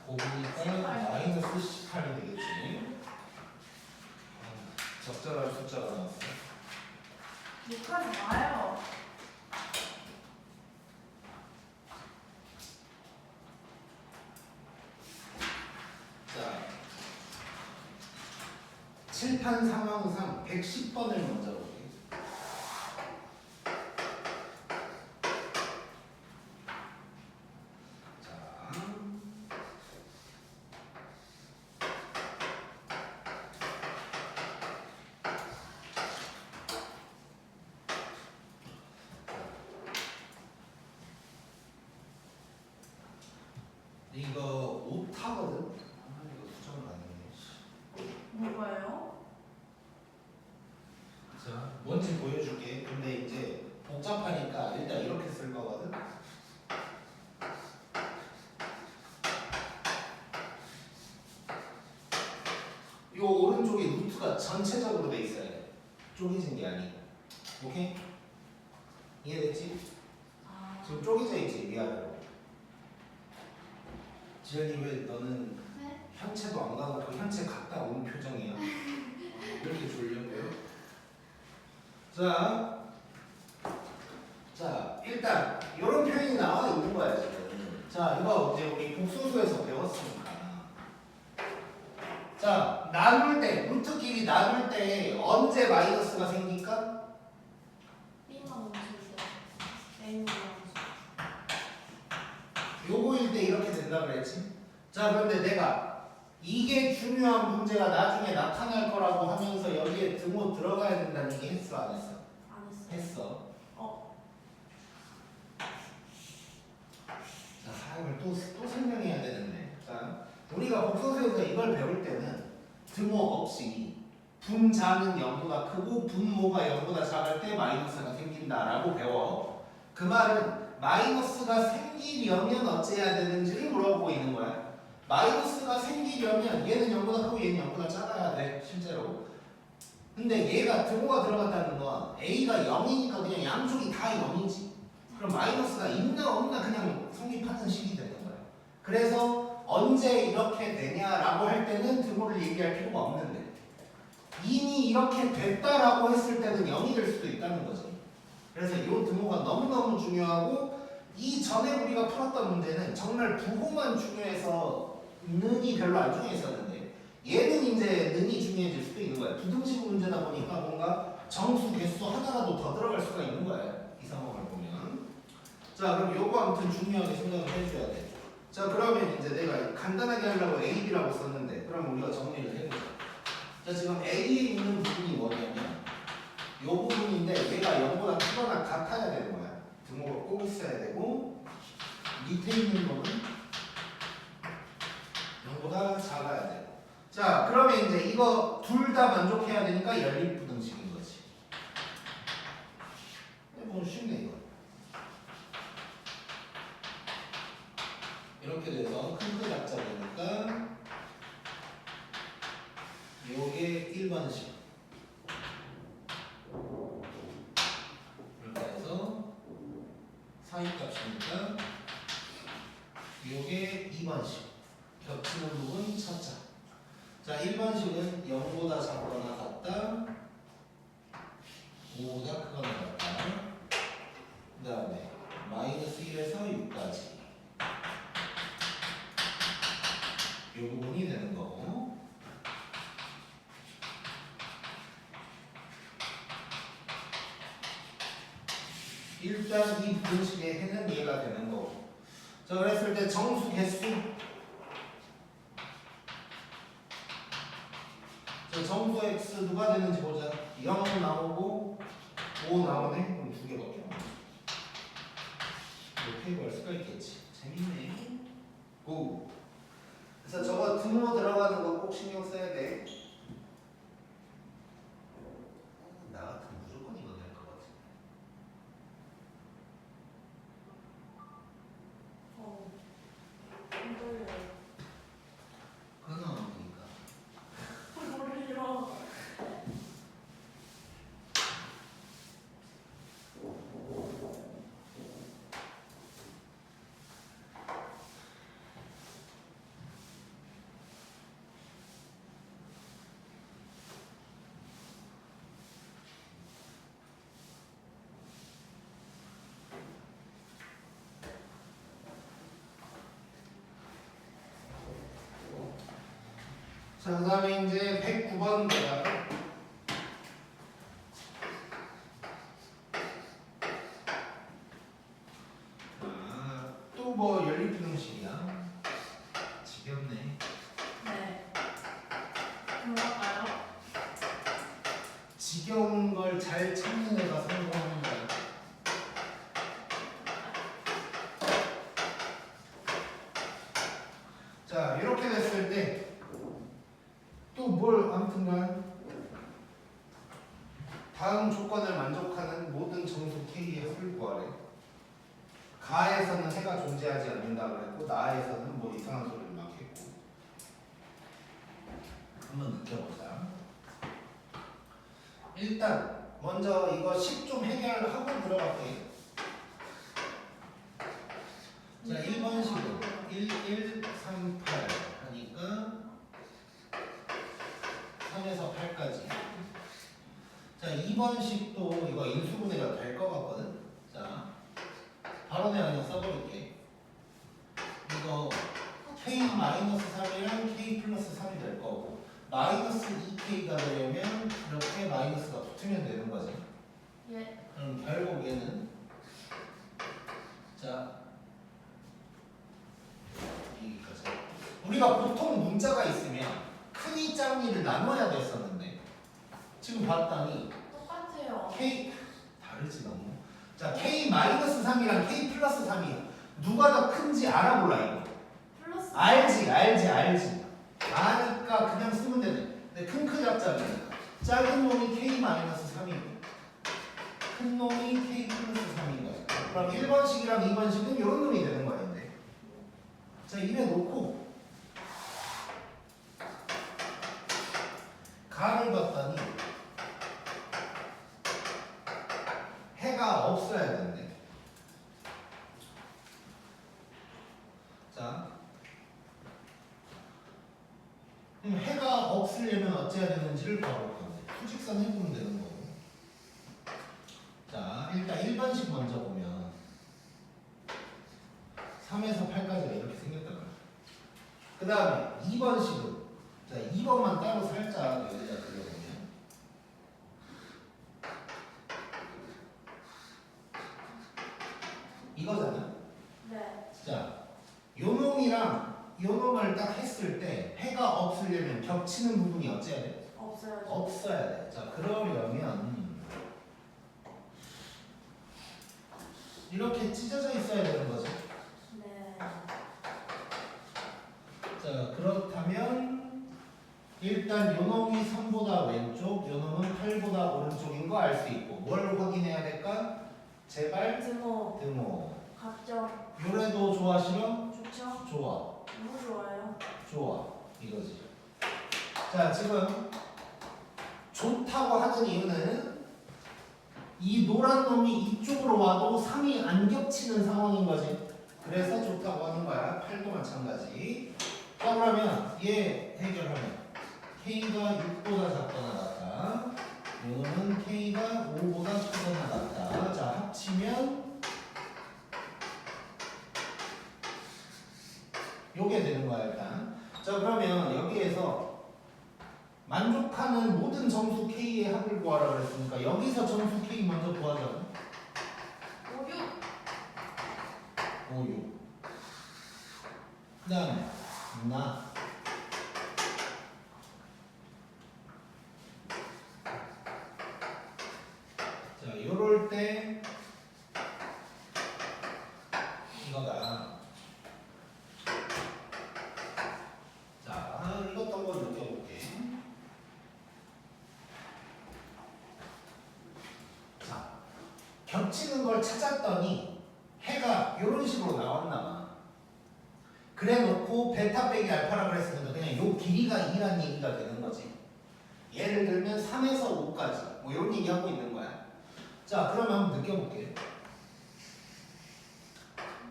곱이니까 마이너스 18이 되겠지. 적절한 숫자가 나왔어. 욕하지 마요. 자, 칠판 상황상 110번을 먼저 볼게. 자, 이거 오타거든. 아, 이거 수정을 안 했네. 뭐가요? 자, 뭔지 보여줄게. 근데 이제 복잡하니까 일단 이렇게 쓸 거거든. 요 오른쪽에 루트가 전체적으로 돼 있어야 돼. 쪼개진 게 아니고. 오케이? 이해됐지? 아. 지금 쪼개져 있지, 위아래로. 지현이 왜 너는 네? 현채도 안 가고 그 현채 갔다 온 표정이야? 왜 이렇게 졸려고요? 자, 일단 이런 표현이 나와 있는 거야 지금. 자, 이거 이제 우리 복수수에서 배웠으니까. 자, 나눌 때, 루트끼리 나눌 때 언제 마이너스가 생길까? B만 원수 때. A만 원수. 요거일 때 이렇게 된다 그랬지. 자, 그런데 내가 이게 중요한 문제가 나중에 나타날 거라고 하면서 여기에 등호 들어가야 된다는 얘기 했어 안 했어? 안 했어. 했어. 어. 자, 이걸 또 설명해야 되는데. 자, 우리가 복소수에서 이걸 배울 때는 등호 없이 분자는 0보다 크고 분모가 0보다 작을 때 마이너스가 생긴다라고 배워. 그 말은 마이너스가 생기려면 어찌해야 되는지를 물어보고 있는 거야. 마이너스가 생기려면 얘는 0보다 크고 얘는 0보다 작아야 돼, 실제로. 근데 얘가 등호가 들어갔다는 건 A가 0이니까 그냥 양쪽이 다 0이지. 그럼 마이너스가 있나 없나 그냥 성립하는 식이 되는 거야. 그래서 언제 이렇게 되냐라고 할 때는 등호를 얘기할 필요가 없는데 이미 이렇게 됐다라고 했을 때는 0이 될 수도 있다는 거지. 그래서 이 등호가 너무너무 중요하고 이전에 우리가 풀었던 문제는 정말 부호만 중요해서 는이 별로 안 중요했었는데 얘는 이제 는이 중요해질 수도 있는 거야. 부등식 문제다 보니까 뭔가 정수, 개수 하나라도 더 들어갈 수가 있는 거야. 이 상황을 보면. 자, 그럼 요거 아무튼 중요하게 생각을 해줘야 돼. 자, 그러면 이제 내가 간단하게 하려고 A, B라고 썼는데 그럼 우리가 정리를 해보자. 자, 지금 A에 있는 부분이 뭐냐면 요 부분인데 얘가 0보다 크거나 같아야 되는 거야. 등호가 꼭 있어야 되고 밑에 있는 거는 0보다 작아야 되고. 자, 그러면 이제 이거 둘 다 만족해야 되니까 연립부등식인 거지. 너무 쉽네 이거. 이렇게 돼서 큰 작자 되니까 요게 1번식 이렇게 해서 사이값이니까 요게 2번식 겹치는 부분 찾자. 자, 1번식은 0보다 작거나 같다 5보다 크거나 같다. 그 다음에 마이너스 1에서 6까지 이 부분이 되는 거고. 일단 이 부등식의 해는 얘가 되는 거고. 자, 그랬을 때 정수 개수. 자, 정수 x 누가 되는지 보자. 0 나오고 5 나오네. 그럼 두 개밖에 안 나와. 이렇게 볼 수가 있겠지. 재밌네. 고. 그래서 저거 등호 들어가는 거 꼭 신경 써야 돼. 나 같으면 무조건 이거 낼 것 같아. 안 떨려요. 끊어놓으니까. 모르려. 자, 그 다음에 이제 109번입니다. 또 뭐 연립부등식이야. 지겹네. 네. 그럴까요? 지겨운 걸 잘 찾는 애가 성공하는 거야. 자, 이렇게 됐을 때 또 뭘 아무튼간 다음 조건을 만족하는 모든 정수 K의 합을 구하래. 가에서는 해가 존재하지 않는다 그랬고 나에서는 뭐 이상한 소리를 막 했고. 한번 느껴보자. 일단 먼저 이거 식 좀 해결하고 들어갈게요. 자, 1번 식은 1, 1, 3, 8 하니까 3에서 8까지. 자, 2번 식도 이거 인수분해가 될 것 같거든. 자, 바로 내가 그냥 써버릴게. 이거 K-3이랑 K+3이 될 거고 마이너스 2K가 되려면 이렇게 마이너스가 붙으면 되는 거지. 예. 그럼 결국에는 자, 여기까지. 우리가 보통 문자가 있으면 크기 짝니를 나눠야 됐었는데 지금 봤더니 똑같아요. K 다르지 너무. 자, K-3이랑 K+3이 누가 더 큰지 알아볼라 이거. 플러스. 알지. 아니까 그냥 쓰면 되네. 근데 큰 크 잡자면 작은 놈이 K-3이고 큰 놈이 K+3인 거야. 그럼 1번식이랑 2번식은 이런 놈이 되는 거야. 근데 자, 이래 놓고 가를 봤더니 해가 없어야 되는데. 자, 없애려면 어째야 되는지를 봐볼 건데 수직선 해보면 되는 거고. 자, 일단 1번식 먼저 보면 3에서 8까지가 이렇게 생겼단 말이야. 그 다음에 2번식은 자 2번만 따로 살짝 여기다 그려보면 이거잖아. 네. 자, 요 놈이랑 요 놈을 딱 했을 때 해가 없으려면 겹치는 부분이 어째야 돼? 없어요. 없어야 돼. 자, 그러려면 이렇게 찢어져 있어야 되는 거죠. 네. 자, 그렇다면 일단 요 놈이 3보다 왼쪽, 요 놈은 8보다 오른쪽인 거 알 수 있고 뭘 확인해야 될까? 제발 드모. 드모. 각적. 요래도 좋아 싫어? 좋죠? 좋아. 너무 좋아요. 좋아. 이거지. 자, 지금 좋다고 하는 이유는 이 노란 놈이 이쪽으로 와도 3이 안 겹치는 상황인 거지. 그래서 좋다고 하는 거야. 8도 마찬가지. 자, 그러면 얘 해결하면 K가 6보다 작거나 같다. 요놈은 K가 5보다 크거나 같다. 자, 합치면 요게 되는 거야 일단. 자, 그러면 여기에서 만족하는 모든 점수 K의 합을 구하라 그랬으니까 여기서 점수 K 먼저 구하자. 5, 6. 5, 6. 그 다음에 나. 자, 요럴 때 이거다. 자, 이것도 한번 느껴볼게. 자, 겹치는 걸 찾았더니 해가 이런 식으로 나왔나 봐. 그래 놓고 베타 빼기 알파라 그랬으니까 그냥 요 길이가 2란 얘기가 되는 거지. 예를 들면 3에서 5까지 뭐 이런 얘기 하고 있는 거야. 자, 그러면 한번 느껴볼게.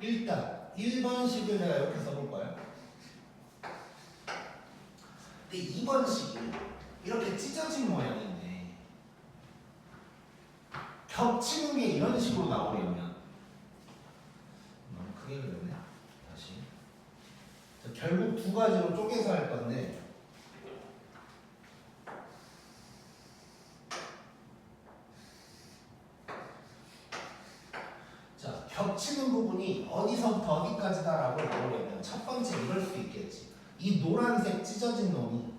일단 1번식을 내가 이렇게 써볼 거야. 근데 2번식이 이렇게 찢어진 모양인데 겹치는 게 이런 식으로 나오려면 너무 크게 그렸네. 다시. 자, 결국 두 가지로 쪼개서 할 건데 자, 겹치는 부분이 어디서부터 어디까지다라고 나오려면 첫 번째 이럴 수 있겠지. 이 노란색 찢어진 놈이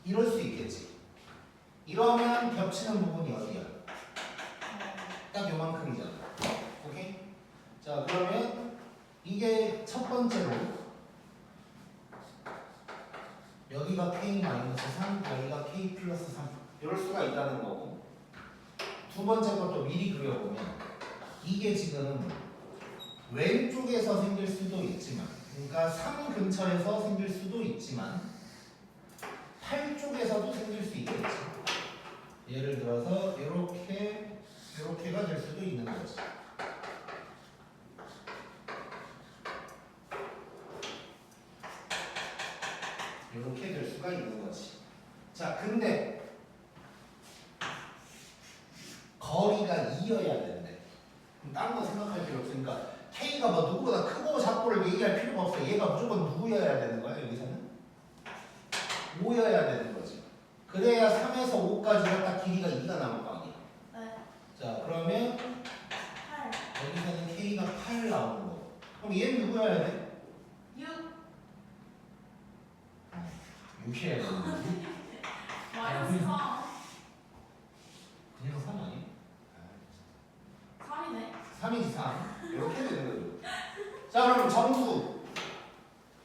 이럴 수 있겠지. 이러면 겹치는 부분이 어디야? 딱 요만큼이잖아. 오케이? 자, 그러면 이게 첫 번째로 여기가 K-3, 여기가 K+3 이럴 수가 있다는 거고, 두 번째 것도 미리 그려보면 이게 지금 왼쪽에서 생길 수도 있지만, 그러니까 3 근처에서 생길 수도 있지만 8 쪽에서도 생길 수 있겠지. 예를 들어서 이렇게가 될 수도 있는 거지. 이렇게 될 수가 있는 거지. 자, 근데 거리가 2여야 되는데 딴 거 생각할 필요 없으니까 K가 뭐 누구보다 크고 작고를 얘기할 필요가 없어. 얘가 무조건 누구여야 되는 거야 여기서는? 5여야 되는 거지. 그래야 3에서 5까지가 딱 길이가 2가 나올 거 아니야. 네. 자, 그러면 8. 여기서는 K가 8 나오는 거. 그럼 얘는 누구여야 돼? 6. 6이어야 되는 거지. 마이너스 3. 그냥 3 아니야? 3이네. 3이지 3. 이렇게 되는 거죠. 자, 그럼 점수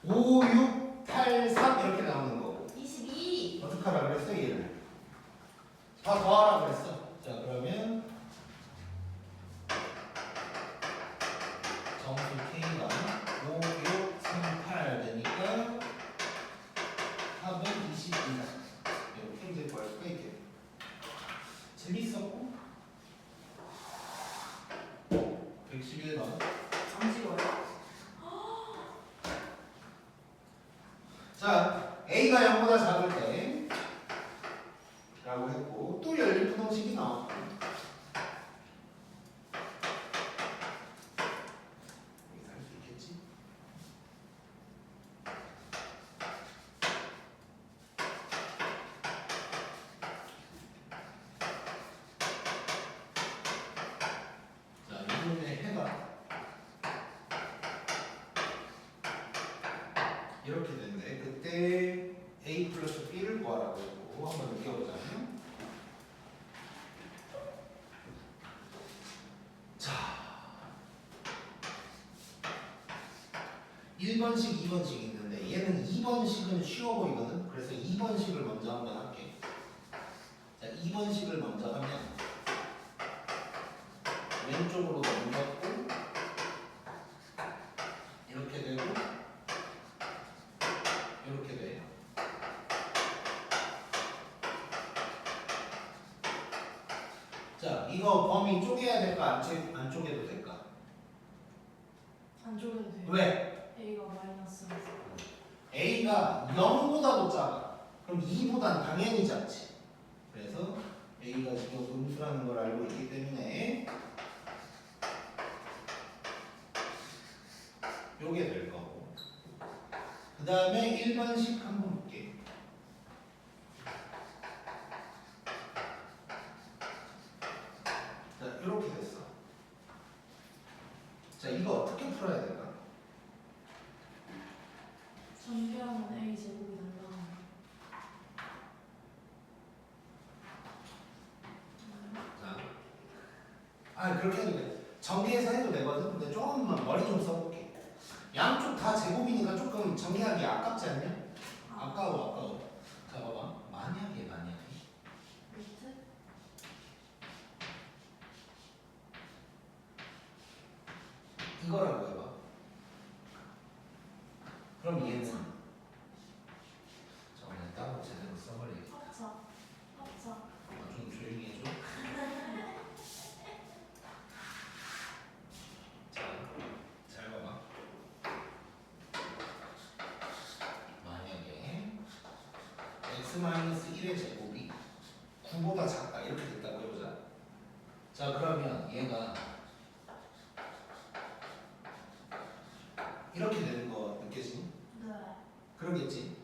5, 6, 8, 3 이렇게 나오는 거. 22. 어떻게 하라 그랬어 얘를? 다 더하라 그랬어. 자, 그러면 점수 K가 5, 6, 3, 8 되니까 합은 22다. 이렇게 이제 구할 수가 있겠네. 재밌었고 111번 잠시만요. 자, A가 이렇게 되는데 그때 A 플러스 B를 구하라고 했고 한번 느껴보자면 자 1번식, 2번식이 있는데 얘는 2번식은 쉬워 보이거든. 그래서 2번식을 먼저 한번 할게. 자 2번식을 먼저 하면 왼쪽으로 넘겼고 이렇게 되고 이렇게 돼요. 자, 이거 범위 쪼개야 될까? 안 쪼개도 될까? 안 줘도 돼요. 왜? A가 마이너스라서. A가 0보다도 작아. 그럼 2보단 당연히 작지. 그래서 A가 지금 음수라는 걸 알고 있기 때문에 요게 될 거고. 그 다음에 1번식 한번 볼게. 자, 이렇게 됐어. 자, 이거 어떻게 풀어야 될까? 전개하면 A 제곱이 날라가요. 자, 그렇게 해도 돼. 전개해서 해도 되거든. 근데 조금만 머리 좀 써볼게. 양쪽 다 제곱이니까 조금 정리하기 아깝지 않냐? 아까워. 자, 봐봐. 만약에. 밑에? 이거라고 해봐. 그럼 얘는 저번에 따로 제대로 써버리겠다. 합차. 좀 조용히 해줘. 자, 잘 봐봐. 만약에 x-1의 제곱이 9보다 작다 이렇게 됐다고 해보자. 자, 그러면 얘가 이렇게 되는 거 느껴지니? 네. 그러겠지?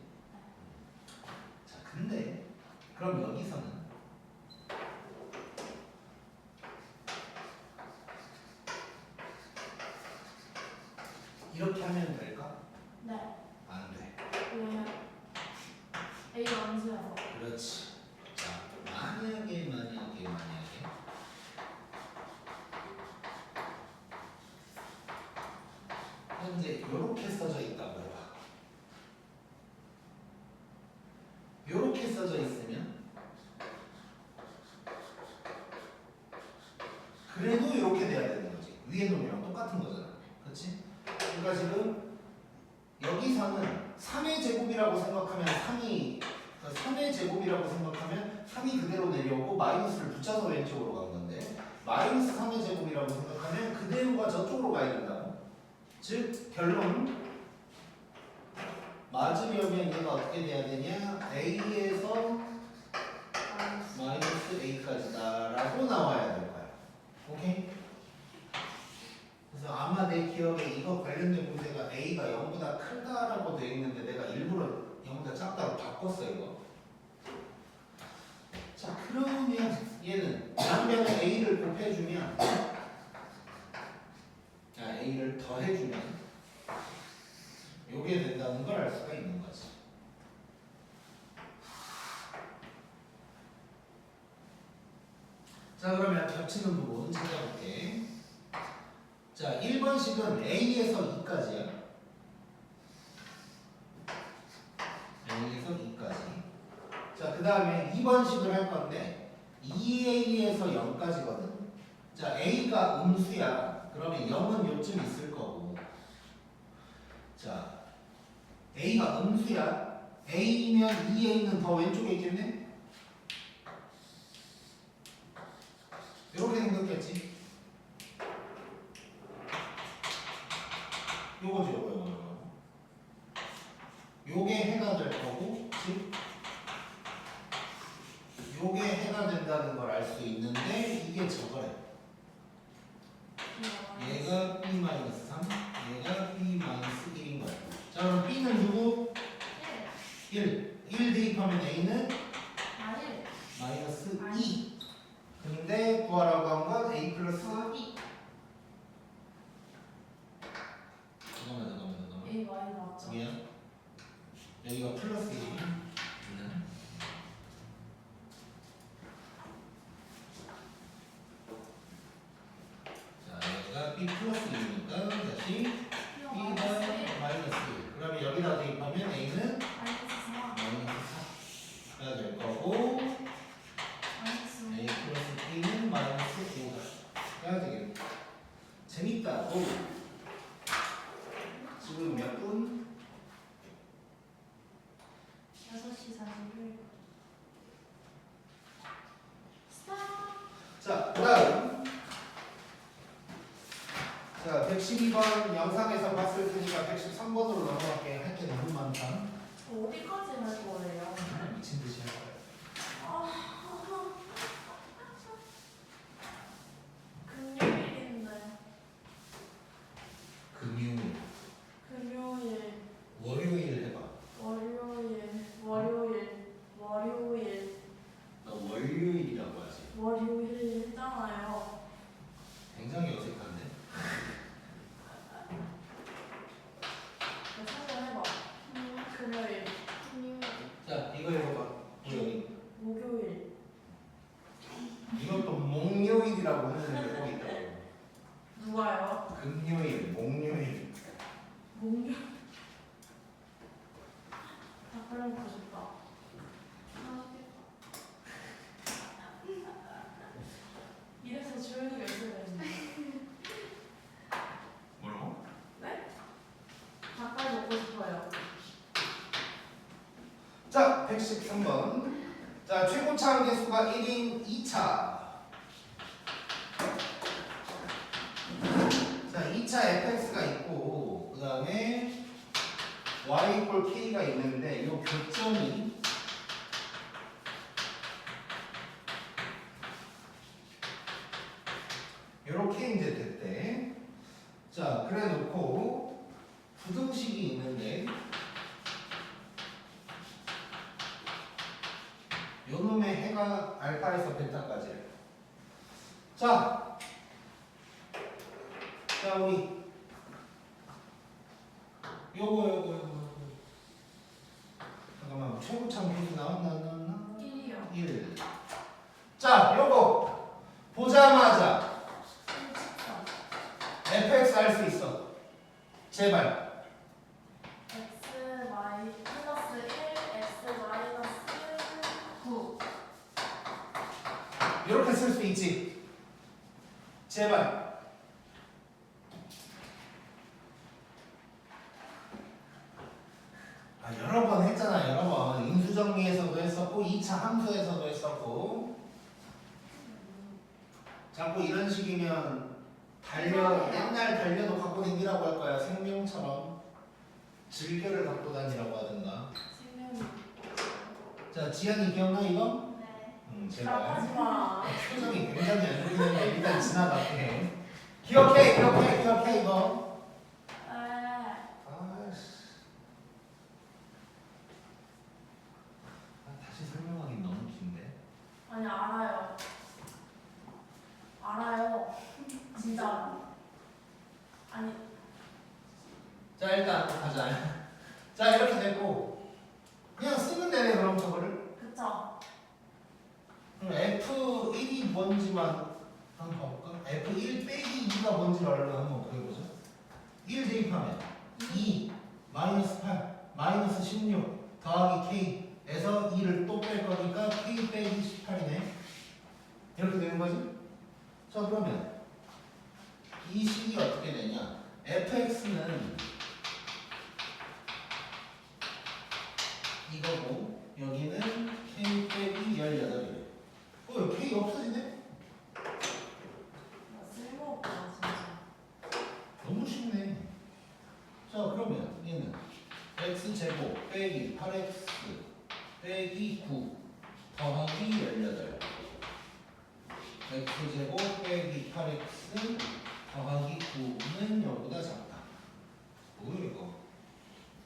자, 근데 그럼 여기서는 이렇게 하면 될까? 네. 안 돼. 왜요? A가 암수여서. 그렇지. 자, 만약에 현재 이렇게 써져 있다고 해봐. 이렇게 써져 있으면 그래도 이렇게 돼야 되는 거지. 위에 놈이랑 똑같은 거잖아. 그렇지? 그러니까 지금 여기서는 3의 제곱이라고 생각하면 3의 제곱이라고 생각하면 3이 그대로 내려오고 마이너스를 붙여서 왼쪽으로 간 건데 마이너스 3의 제곱이라고 생각하면 그대로가 저쪽으로 가야 된다고. 즉 결론 맞으려면 얘가 어떻게 돼야 되냐? A에서 마이너스 A까지다라고 나와야 될 거야. 오케이? 그래서 아마 내 기억에 이거 관련된 문제가 A가 0보다 크다라고 돼 있는데 내가 일부러 0보다 작다고 바꿨어 이거. 자, 그러면 얘는 양변에 A를 곱해주면 A를 더해주면 요게 된다는 걸 알 수가 있는 거지. 자, 그러면 겹치는 부분 찾아볼게. 자, 1번식은 A에서 2까지야. A에서 2까지. 자, 그 다음에 2번식을 할 건데 2A에서 0까지거든. 자, A가 음수야. 그러면 0은 요쯤 있을 거고. 자, A가 음수야. A면 2A는 더 왼쪽에 있겠네? 이렇게 생겼겠지? 요거지, 요거. 요게 해가 될 거고, 즉, 요게 해가 된다는 걸 알 수 있는데, 이게 저거래. 얘가 B-3, 얘가 B-1인 거야. 자, 그럼 B는 누구? 1. 1 대입하면 A는 마이너스 2. 근데 구하라고 한 건 A 플러스 2. 잠깐만. A 많이 나왔죠. 미안. 여기가 플러스 1이 있는. 자, 여기가 b 플러스 1이니까 다시 b가 마이너스 1. 그러면 여기다 대입하면 a는 마이너스 4가 될 거고 a 플러스 b는 마이너스 5가 해야 되겠다. 재밌다. 오. 지금 몇 분? 6시 41분. 자, 그 다음. 자, 112번 영상에서 봤을 테니까 113번으로 넘어갈게. 할 게 너무 많다. 어디까지 할 거예요? 미친 듯이 할 거야. 금요일인데. 금요일, 금요일, 월요일 해봐. 월요일, 너 월요일이라고 하지. 월요일 했잖아요. 굉장히 어색한데? 생각해봐. 금요일, 자, 이거 해봐봐. 여기. 목요일, 이것도 목요일이라고 하는 애들 꼭 있다고. 누가요? 금요일, 목요일. 목요일. 닭발 먹고 싶다. 이래서 조용히가 있어야 되는데. 뭐라고? 네? 닭발 먹고 싶어요. 자, 113번. 자, 최고차 함계수가 1인 2차. 자, 2차 fx가 있고, 그 다음에 y equal k가 있는데, 이 교점이 이렇게 이제 됐대. 자, 그래 놓고 부등식이 있는데, 요 놈의 해가 알파에서 베타까지. 자, 우리 요거. 잠깐만, 최고참 계수 나왔나? 1이요. 1. 자, 요거 보자마자 fx 알 수 있어. 제발. x y 플러스 1 x 마이너스 9. 이렇게 쓸 수 있지. 제발. 여러 번 했잖아. 여러 번. 인수정리에서도 했었고 2차 함수에서도 했었고. 자꾸 이런 식이면 옛날 달려도 갖고 다니라고 할 거야. 생명처럼 즐겨를 갖고 다니라고 하든가. 생명이. 자, 지안이 기억나 이거? 네. 제발. 하지 마. 표정이 굉장히 안 좋은데 일단 지나갈게. 기억해 이거. 네. 아이씨. 다시 설명하기 너무 긴데. 아니 알아요. 진짜. 아니 자, 일단 가자. 자, 이렇게 됐고 그냥 쓰면 되네. 그럼 저거를. 그쵸. 그럼 F1이 뭔지만 한번 봐볼까? F1 빼기 2가 뭔지를 얼른 한번 구해보자. 1 대입하면 2 마이너스 8 마이너스 16 더하기 K에서 2를 또 뺄 거니까 K 빼기 18이네. 이렇게 되는 거지? 자, 그러면 이 식이 어떻게 되냐? fx는 이거고 여기는 K 빼기 18이래. 여기 K 없어지네? 나 쓸모없다 진짜. 너무 쉽네. 자, 그러면 얘는 x제곱 빼기 8x 빼기 9 더하기 18 x제곱 빼기 8x 더하기 9는 여기보다 작다. 뭐야 이거?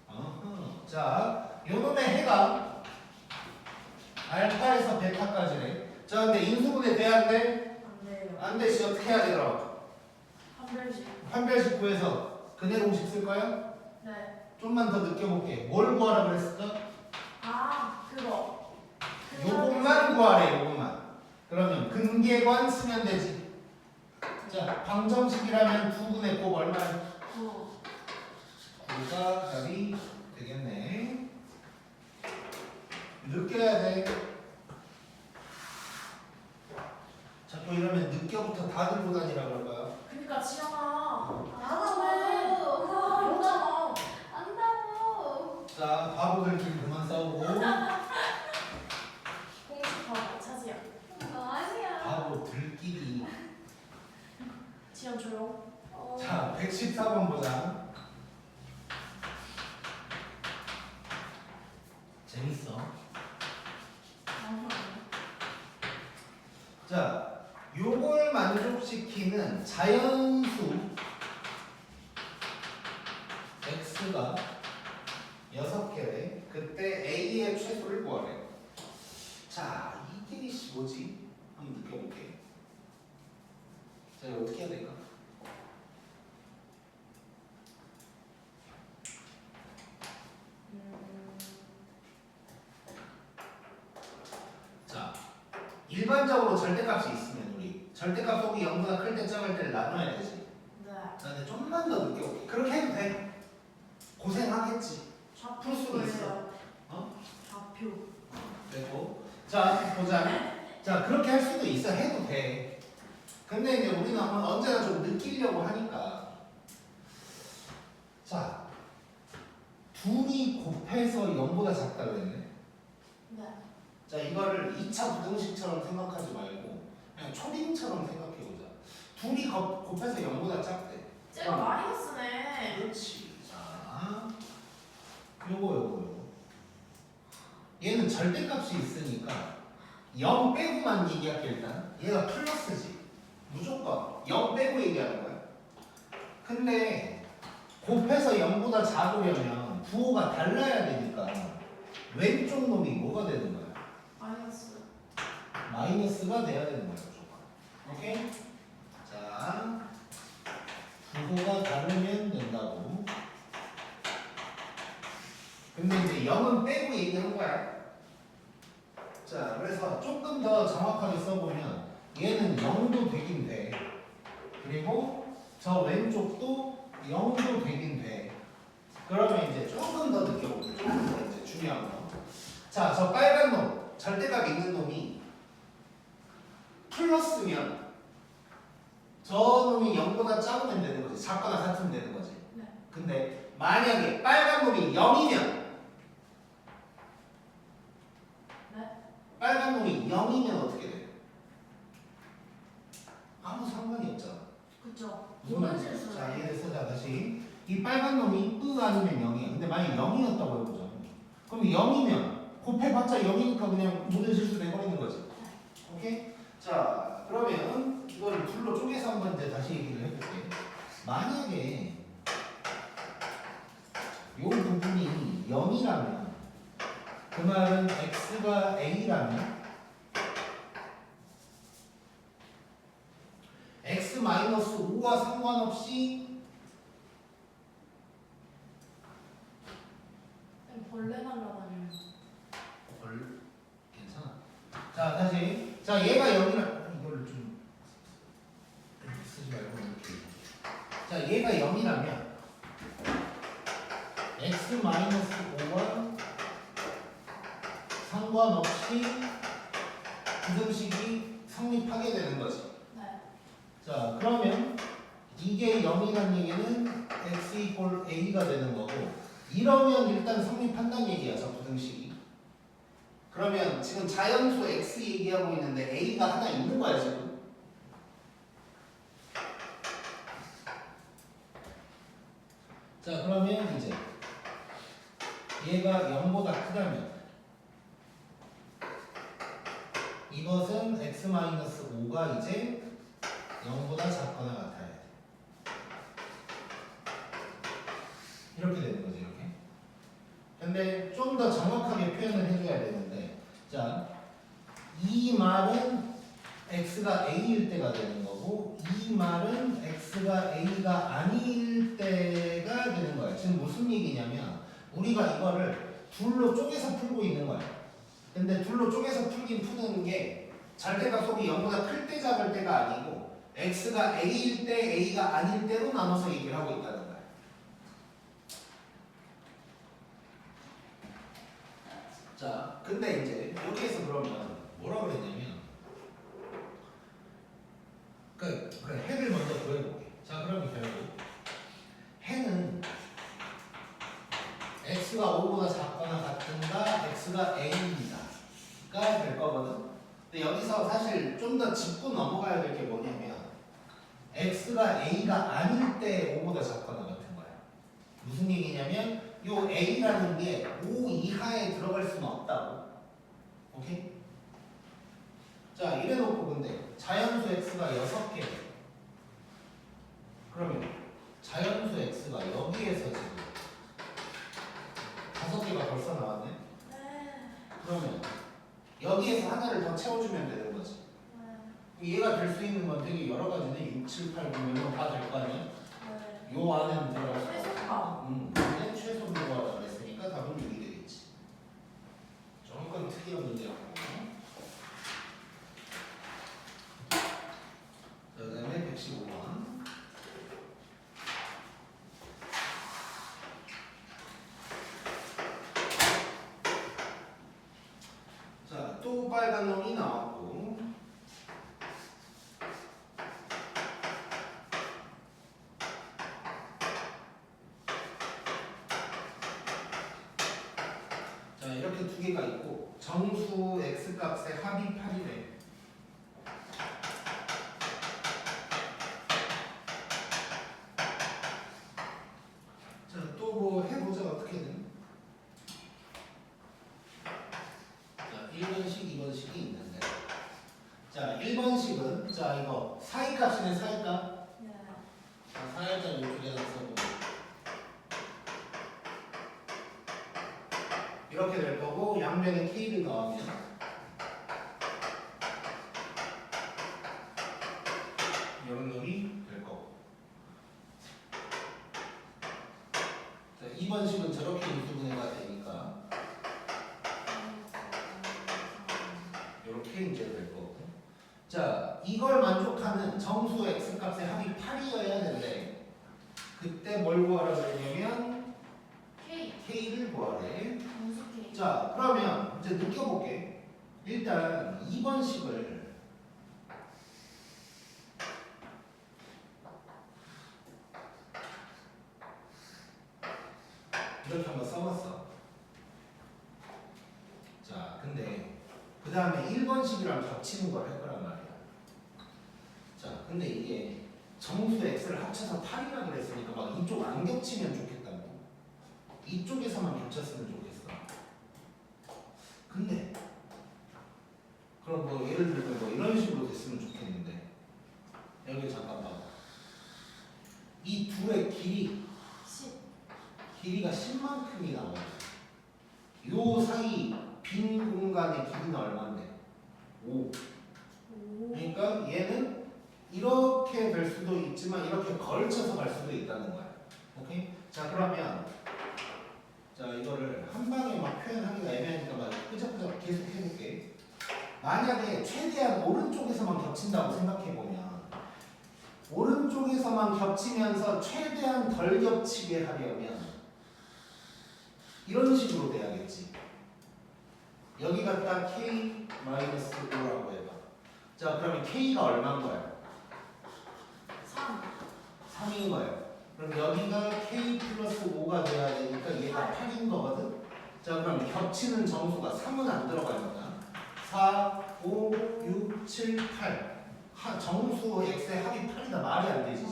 아하. 자, 요놈의 해가 알파에서 베타까지네. 자, 근데 인수분해 돼야 돼? 안 돼요. 안 되지. 어떻게 해야 되더라? 한 별씩. 판별식 구해서 근해 공식 쓸 거야? 네. 좀만 더 느껴볼게. 뭘 구하라 그랬을까? 아, 그거. 요것만 구하래, 요것만. 그러면 근계관 쓰면 되지. 자, 방정식이라면 2분의 곱 얼마야? 9가 답이 되겠네. 느껴야 돼. 자꾸 이러면 느껴부터 다 들고 다니라 그럴 거야. 그러니까 지영아. 안다고. 그러잖아. 안다고. 자, 바보들끼리 그만 싸우고. 공식하고 차지야. 아니야. 바보들끼리. 지영 조용. 자, 114번 보자. 재밌어. 자, 요걸 만족시키는 자연수 x가 6개래. 그때 a의 최소를 구하래. 자, 이게 뭐지? 한번 느껴볼게. 자, 이거 어떻게 해야 될까? 자, 일반적으로 절대값이 있으면 우리 절대값 속이 0보다 클 때, 작을 때를 나눠야 되지. 네. 자, 근데 좀만 더 느껴볼게. 그렇게 해도 돼. 고생하겠지. 풀 수도 있어. 어? 좌표. 되고. 자, 보자. 자, 그렇게 할 수도 있어. 해도 돼. 근데 이제 우리는 언제나 좀 느끼려고 하니까. 자, 둘이 곱해서 0보다 작다고 했네. 네. 자, 이거를 2차 부등식처럼 생각하지 말고 그냥 초딩처럼 생각해보자. 둘이 곱해서 0보다 작대. 쟤가 마이너스네. 그렇지. 자, 요거. 얘는 절대값이 있으니까 0 빼고만 얘기할게 일단. 얘가 플러스지. 무조건 0 빼고 얘기하는 거야. 근데 곱해서 0보다 작으려면 부호가 달라야 되니까 왼쪽 놈이 뭐가 되는 거야? 마이너스. 마이너스가 돼야 되는 거야 무조건. 오케이? 자, 부호가 다르면 된다고. 근데 이제 0은 빼고 얘기한 거야. 자, 그래서 조금 더 정확하게 써보면 얘는 0도 되긴 돼. 그리고 저 왼쪽도 0도 되긴 돼. 그러면 이제 조금 더 느껴볼게. 조금 더 이제 중요한 거. 자, 저 빨간 놈, 절대값 있는 놈이 플러스면 저 놈이 0보다 작으면 되는 거지. 작거나 같으면 되는 거지. 네. 근데 만약에 빨간 놈이 0이면 빨간 놈이 0이면 어떻게 돼? 아무 상관이 없잖아. 그쵸. 무슨 말인지. 실수. 자, 얘를 쓰자 다시. 이 빨간 놈이 으 아니면 0이야. 근데 만약 0이었다고 해보자. 그럼 0이면 곱해봤자 0이니까 그냥 모든 실수 내버리는 거지. 오케이? 자, 그러면 이거를 둘로 쪼개서 한번 이제 다시 얘기를 해볼게. 만약에 이 부분이 0이라면 그 말은 x가 a라면 x-5와 상관없이 벌레 날라다니는. 괜찮아. 자, 다시. 자, 얘가 0이라 이거를 좀 쓰지 말고 이렇게. 자, 얘가 0이라면 x-5와 상관없이 부등식이 성립하게 되는 거지. 네. 자, 그러면 이게 0이라는 얘기는 x 이퀄 a가 되는 거고, 이러면 일단 성립한다는 얘기야, 저 부등식이. 그러면 지금 자연수 x 얘기하고 있는데 a가 하나 있는 거야 지금. 자, 그러면 이제 얘가 0보다 크다면 이것은 x-5가 이제 0보다 작거나 같아야 돼. 이렇게 되는 거지, 이렇게. 근데 좀 더 정확하게 표현을 해줘야 되는데, 자, 이 말은 x가 a일 때가 되는 거고, 이 말은 x가 a가 아닐 때가 되는 거야. 지금 무슨 얘기냐면 우리가 이거를 둘로 쪼개서 풀고 있는 거야. 근데 둘로 쪼개서 푸는 게 절대값속이 0보다 클 때 잡을 때가 아니고 x가 a일 때 a가 아닐 때로 나눠서 얘기를 하고 있다는 거야. 자, 근데 이제 여기에서 그러면 뭐라 그랬냐면 그래 해를 먼저 구해볼게. 자, 그러면 결국 해는 x가 5보다 작거나 같은가 x가 a입니다가 될 거거든. 근데 여기서 사실 좀 더 짚고 넘어가야 될 게 뭐냐면 x가 a가 아닐 때 5보다 작거나 같은 거야. 무슨 얘기냐면 요 a라는 게 5 이하에 들어갈 수는 없다고. 오케이? 자, 이래놓고 근데 자연수 x가 6개. 그러면 자연수 x가 여기에서 지금 5개가 벌써 나왔네? 네. 그러면 여기에서 하나를 더 채워주면 되는 거지. 네. 얘가 될 수 있는 건 되게 여러 가지인데 6, 7, 8, 9면 다 될 거 아니야? 네. 요 안에는 들어갈 수 없어. 최소값. 근데 최소 불과하다 그랬으니까 답은 6이 되겠지. 조금 특이한 문제였고. 그 다음에 115번. 자, 또 빨간 놈이 나왔고. 자, 이렇게 두 개가 있고 정수 x값의 합이 8이래. 자, 또 뭐 해보자 어떻게든. 자, 1번식, 2번식이 있는데 자, 1번식은 자, 이거 사이값이네 사이값. 네. 자, 사이값 이쪽에다 써보고 이렇게 될 거고 양변에 k를 더하면 이런 놈이 될 거고. 자, 2번식은 저렇게 인수분해가 되니까 이렇게 이제 될 거고. 자, 이걸 만족하는 정수 x값의 합이 8이어야 되는데 그때 뭘 구하라 그랬냐면 K. k를 구하래. 정수 K. 자, 그러면 이제 느껴볼게. 일단 2번식을 이렇게 한번 써봤어. 자, 근데 그 다음에 1번식이랑 겹치는 걸 할 거란 말이야. 자, 근데 이게 정수 x를 합쳐서 8이라 그랬으니까 막 이쪽 안 겹치면 좋겠다고. 이쪽에서만 겹쳤으면 좋겠어. 근데 그럼 뭐 예를 들면 뭐 이런 식으로 됐으면 좋겠는데 여기 잠깐 봐. 이 둘의 길이가 10만큼이 나와요. 요 사이 빈 공간의 길이는 얼마인데? 5. 그러니까 얘는 이렇게 될 수도 있지만 이렇게 걸쳐서 갈 수도 있다는 거야. 오케이? 자, 그러면 자, 이거를 한 방에 막 표현하기가 애매하니까 막 끄적끄적 계속 해볼게. 만약에 최대한 오른쪽에서만 겹친다고 생각해보면 오른쪽에서만 겹치면서 최대한 덜 겹치게 하려면 이런 식으로 돼야겠지. 여기 갖다 k-5라고 해봐. 자, 그러면 k가 얼마인 거야? 3. 3인 거예요. 그럼 여기가 k 플러스 5가 돼야 되니까 얘가 8인 거거든. 자, 그럼 겹치는 정수가 3은 안 들어가니까 4, 5, 6, 7, 8 정수 x의 합이 8이다. 말이 안 되지.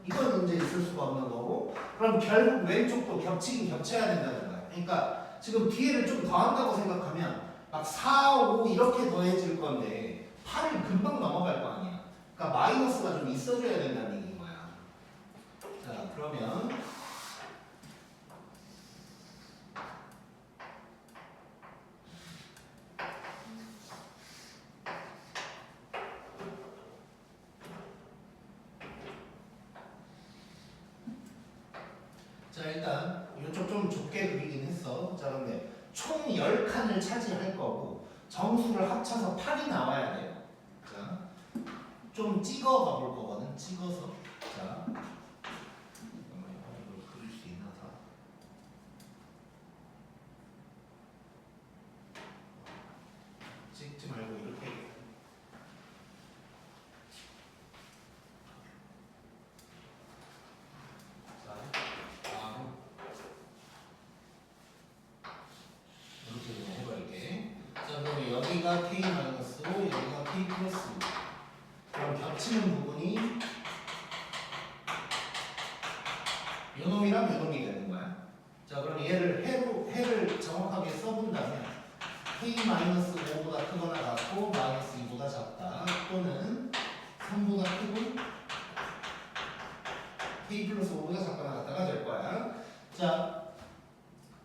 이건 이제 있을 수가 없는 거고, 그럼 결국 왼쪽도 겹치긴 겹쳐야 된다는 거야. 그러니까 지금 뒤에를 좀 더한다고 생각하면 막 4, 5 이렇게 더해질 건데 8을 금방 넘어갈 거 아니야. 그러니까 마이너스가 좀 있어줘야 된다는 얘기인 거야. 자, 그러면 자 일단 이쪽 좀 좁게 그리긴 했어. 자 근데 총 10칸을 차지할 거고 정수를 합쳐서 8이 나와야 돼요. 자 좀 찍어 가볼 거거든. 찍어서 자 잠깐만 이걸 그릴 수 있나 다. 찍지 말고 이렇게. 자 바로 이렇게 그냥 해볼게. 자 그럼 여기가 K-5, 여기가 K+. 그럼 겹치는 부분이 요놈이랑 요놈이 되는 거야. 자 그럼 얘를 해를 정확하게 써본다면 K-5보다 크거나 같고 마이너스 2보다 작다 또는 3보다 크고 K 플러스 5보다 작거나 같다가 될 거야. 자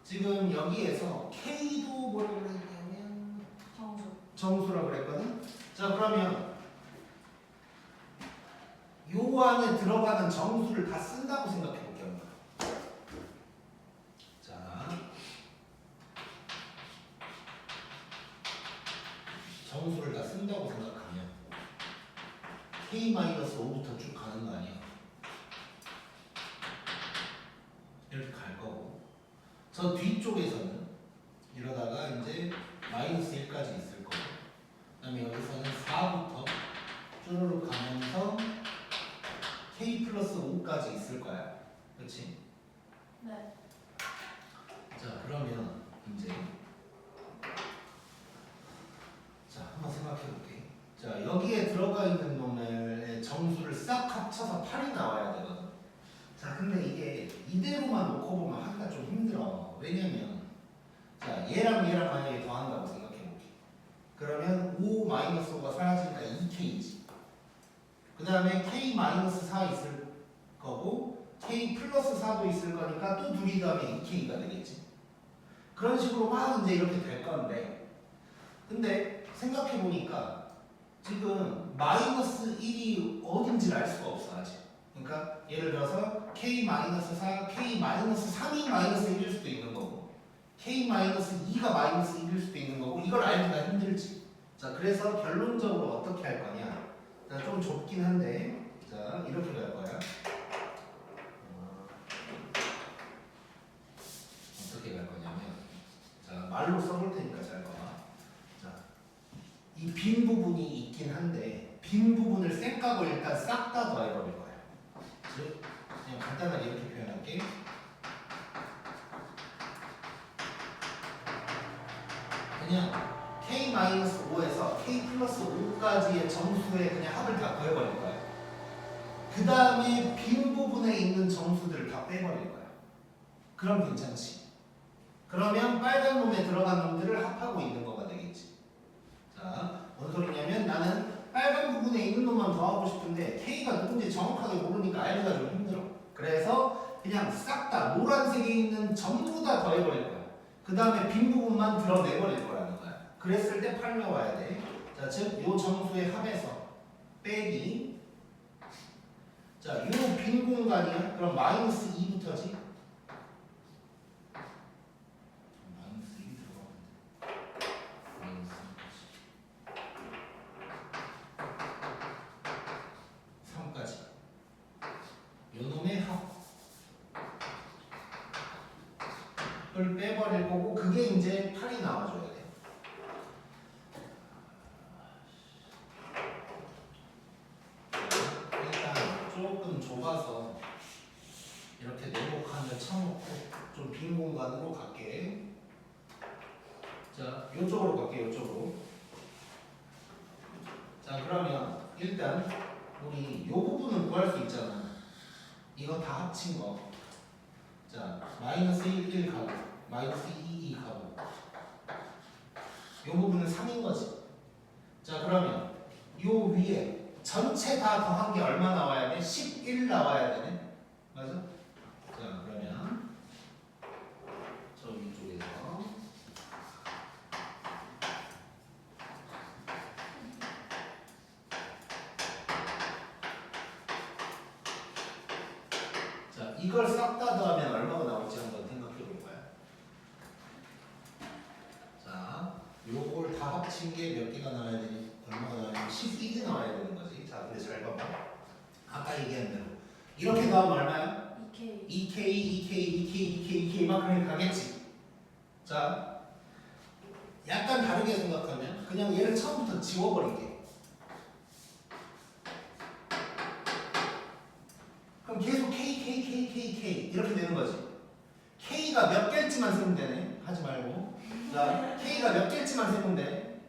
지금 여기에서 K도 뭐라고 그랬냐면 정수라고 그랬거든. 자 그러면 요 안에 들어가는 정수를 다 쓴다고 생각해 볼게요. 자, 정수를 다 쓴다고 생각하면 K-5부터 쭉 가는 거 아니야? 이렇게 갈 거고 저 뒤쪽에서는 이러다가 이제 마이너스 1까지 있을 거고 그 다음에 여기서는 4부터 쭈르륵 가면서 K 플러스 5까지 있을 거야. 그렇지? 네. 자 그러면 이제 자 한번 생각해 볼게. 자 여기에 들어가 있는 놈의 정수를 싹 합쳐서 8이 나와야 되거든. 자 근데 이게 이대로만 놓고 보면 하기가 좀 힘들어. 왜냐면 자 얘랑 만약에 더한다고 생각해 볼게. 그러면 5-5가 사라지니까 2K지. 그 다음에 K-4 있을 거고 K 플러스 4도 있을 거니까 또 둘이 더하면 2K가 되겠지. 그런 식으로 막 이제 이렇게 될 건데 근데 생각해 보니까 지금 마이너스 1이 어딘지를 알 수가 없어 아직. 그러니까 예를 들어서 K-4, K-3이 마이너스 1일 수도 있는 거고 K-2가 마이너스 1일 수도 있는 거고 이걸 알기가 힘들지. 자 그래서 결론적으로 어떻게 할 거냐. 자, 좀 좁긴 한데 자 이렇게 갈 거야. 어떻게 갈 거냐면 자 말로 써볼 테니까 잘 봐봐. 자 이 빈 부분이 있긴 한데 빈 부분을 쌩까고 일단 싹 다 더해버릴 거야. 즉 그냥 간단하게 이렇게 표현할게. 그냥 K-5에서 K 플러스 5까지의 정수의 그냥 합을 다 더해버릴 거야. 그 다음에 빈 부분에 있는 정수들을 다 빼버릴 거야. 그럼 괜찮지. 그러면 빨간 놈에 들어간 놈들을 합하고 있는 거가 되겠지. 자, 뭔 소리냐면 나는 빨간 부분에 있는 놈만 더하고 싶은데 K가 누군지 정확하게 모르니까 알기가 좀 힘들어. 그래서 그냥 싹 다 노란색에 있는 전부 다 더해버릴 거야. 그 다음에 빈 부분만 드러내버릴 거라는 거야. 그랬을 때 8 나와야 돼. 자, 즉, 요 정수의 합에서 빼기. 자, 요 빈 공간이야. 그럼 마이너스 2부터지. 마이너스 2 들어가면 마이너스 3까지. 요 놈의 합을 빼버릴 거고, 그게 이제 8이 나와줘야 돼. 조금 좁아서 이렇게 네모칸을 쳐놓고 좀 빈 공간으로 갈게. 자, 이쪽으로 갈게. 이쪽으로. 자, 그러면 일단 우리 이 부분은 구할 수 있잖아. 이거 다 합친 거. 자, 마이너스 1 가고 마이너스 2 가고 이 부분은 3인 거지. 자, 그러면 요 위에 전체 다 더한 게 얼마 나와야 돼? 11 나와야 되네. 맞아? 자, 그러면 저 위쪽에서 자, 이걸 싹 다 더하면 얼마가 나올지 한번 생각해 볼까요? 자, 요걸 다 합친 게 몇 개가 나와야 되니? 얼마가 나와야 되니? 11이 나와야 되는 거지. 자, 근데 잘 봐봐. 아까 얘기한 대로 이렇게 나오면 얼마야? 2K. 2K 이만큼이 가겠지. 자, 약간 다르게 생각하면 그냥 얘를 처음부터 지워버릴게. 그럼 계속 K 이렇게 되는 거지. K가 몇 개일지만 세면 되네. 하지 말고. 자, K가 몇 개일지만 세면 돼.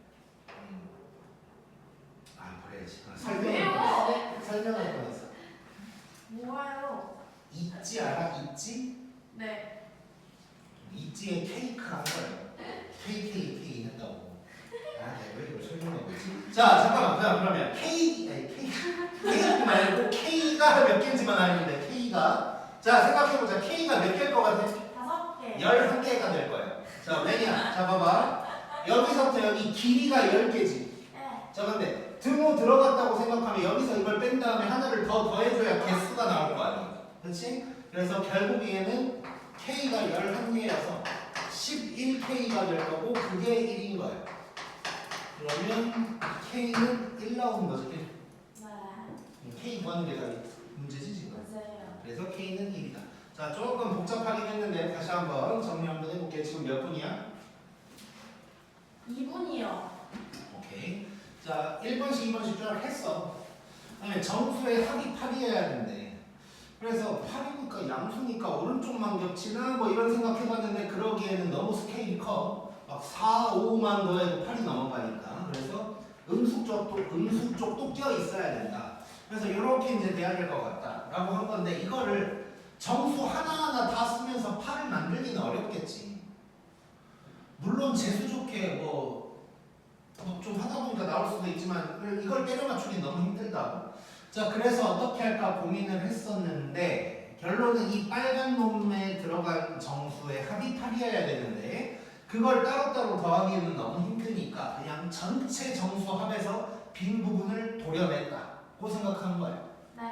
아, 그래야지. 설명할 뻔했어. 뭐예요? 있지 알아? 있지? 네. 있지에 케이크란 거예요. K 했다고. 아, 내가 왜 이걸 설명하고 있지? 자, 잠깐만. 그러면 K 말고 K가 몇 개인지만 알면 돼. K가. 자, 생각해보자. K가 몇 개일 것 같아? 5개. 11개가 될 거예요. 자, 왜냐? 자, 봐봐. 여기서부터 여기 길이가 10개지. 네. 자, 근데 등호 들어갔다고 생각하면 여기서 이걸 뺀 다음에 하나를 더 더해줘야 개수가 나올 거 아니야. 그렇지? 그래서 결국에는 K가 11개여서 11K가 될 거고 그게 1인 거예요. 그러면 K는 1 나오는 거죠. 1. 네. K 구하는 게 다 문제지 지금. 맞아요. 그래서 K는 1이다. 자, 조금 복잡하긴 했는데 다시 한번 정리 한번 해볼게요. 지금 몇 분이야? 2분이요. 오케이. 자, 1번씩 2번씩 쭉 했어. 그다음에 정수의 합이 8이어야 된대. 그래서 8이니까 양수니까 오른쪽만 겹치나 뭐 이런 생각해봤는데 그러기에는 너무 스케일이 커. 막 4, 5만 더해도 8이 넘어가니까. 그래서 음수 쪽도 껴 있어야 된다. 그래서 이렇게 이제 돼야 될 것 같다라고 한 건데 이거를 정수 하나하나 다 쓰면서 8을 만들기는 어렵겠지. 물론 재수 좋게 뭐 좀 하다 보니까 나올 수도 있지만 이걸 때려 맞추기 너무 힘들다. 자, 그래서 어떻게 할까 고민을 했었는데 결론은 이 빨간 놈에 들어간 정수의 합이 8이어야 되는데 그걸 따로따로 더하기에는 너무 힘드니까 그냥 전체 정수 합에서 빈 부분을 도려냈다고 생각하는 거예요. 네.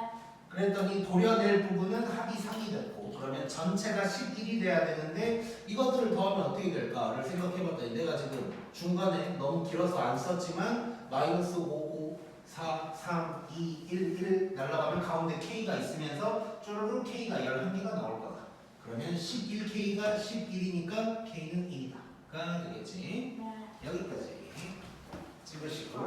그랬더니 도려낼 부분은 합이 3이 됐고 그러면 전체가 11이 돼야 되는데 이것들을 더하면 어떻게 될까를 생각해봤더니 내가 지금 중간에 너무 길어서 안 썼지만 마이너스 5, 5, 4, 3, 2, 1 날라가면 가운데 K가 있으면서 쭈루루 K가 11개가 나올 거다. 그러면 11K가 11이니까 K는 1이다가 되겠지. 네. 여기까지 찍으시고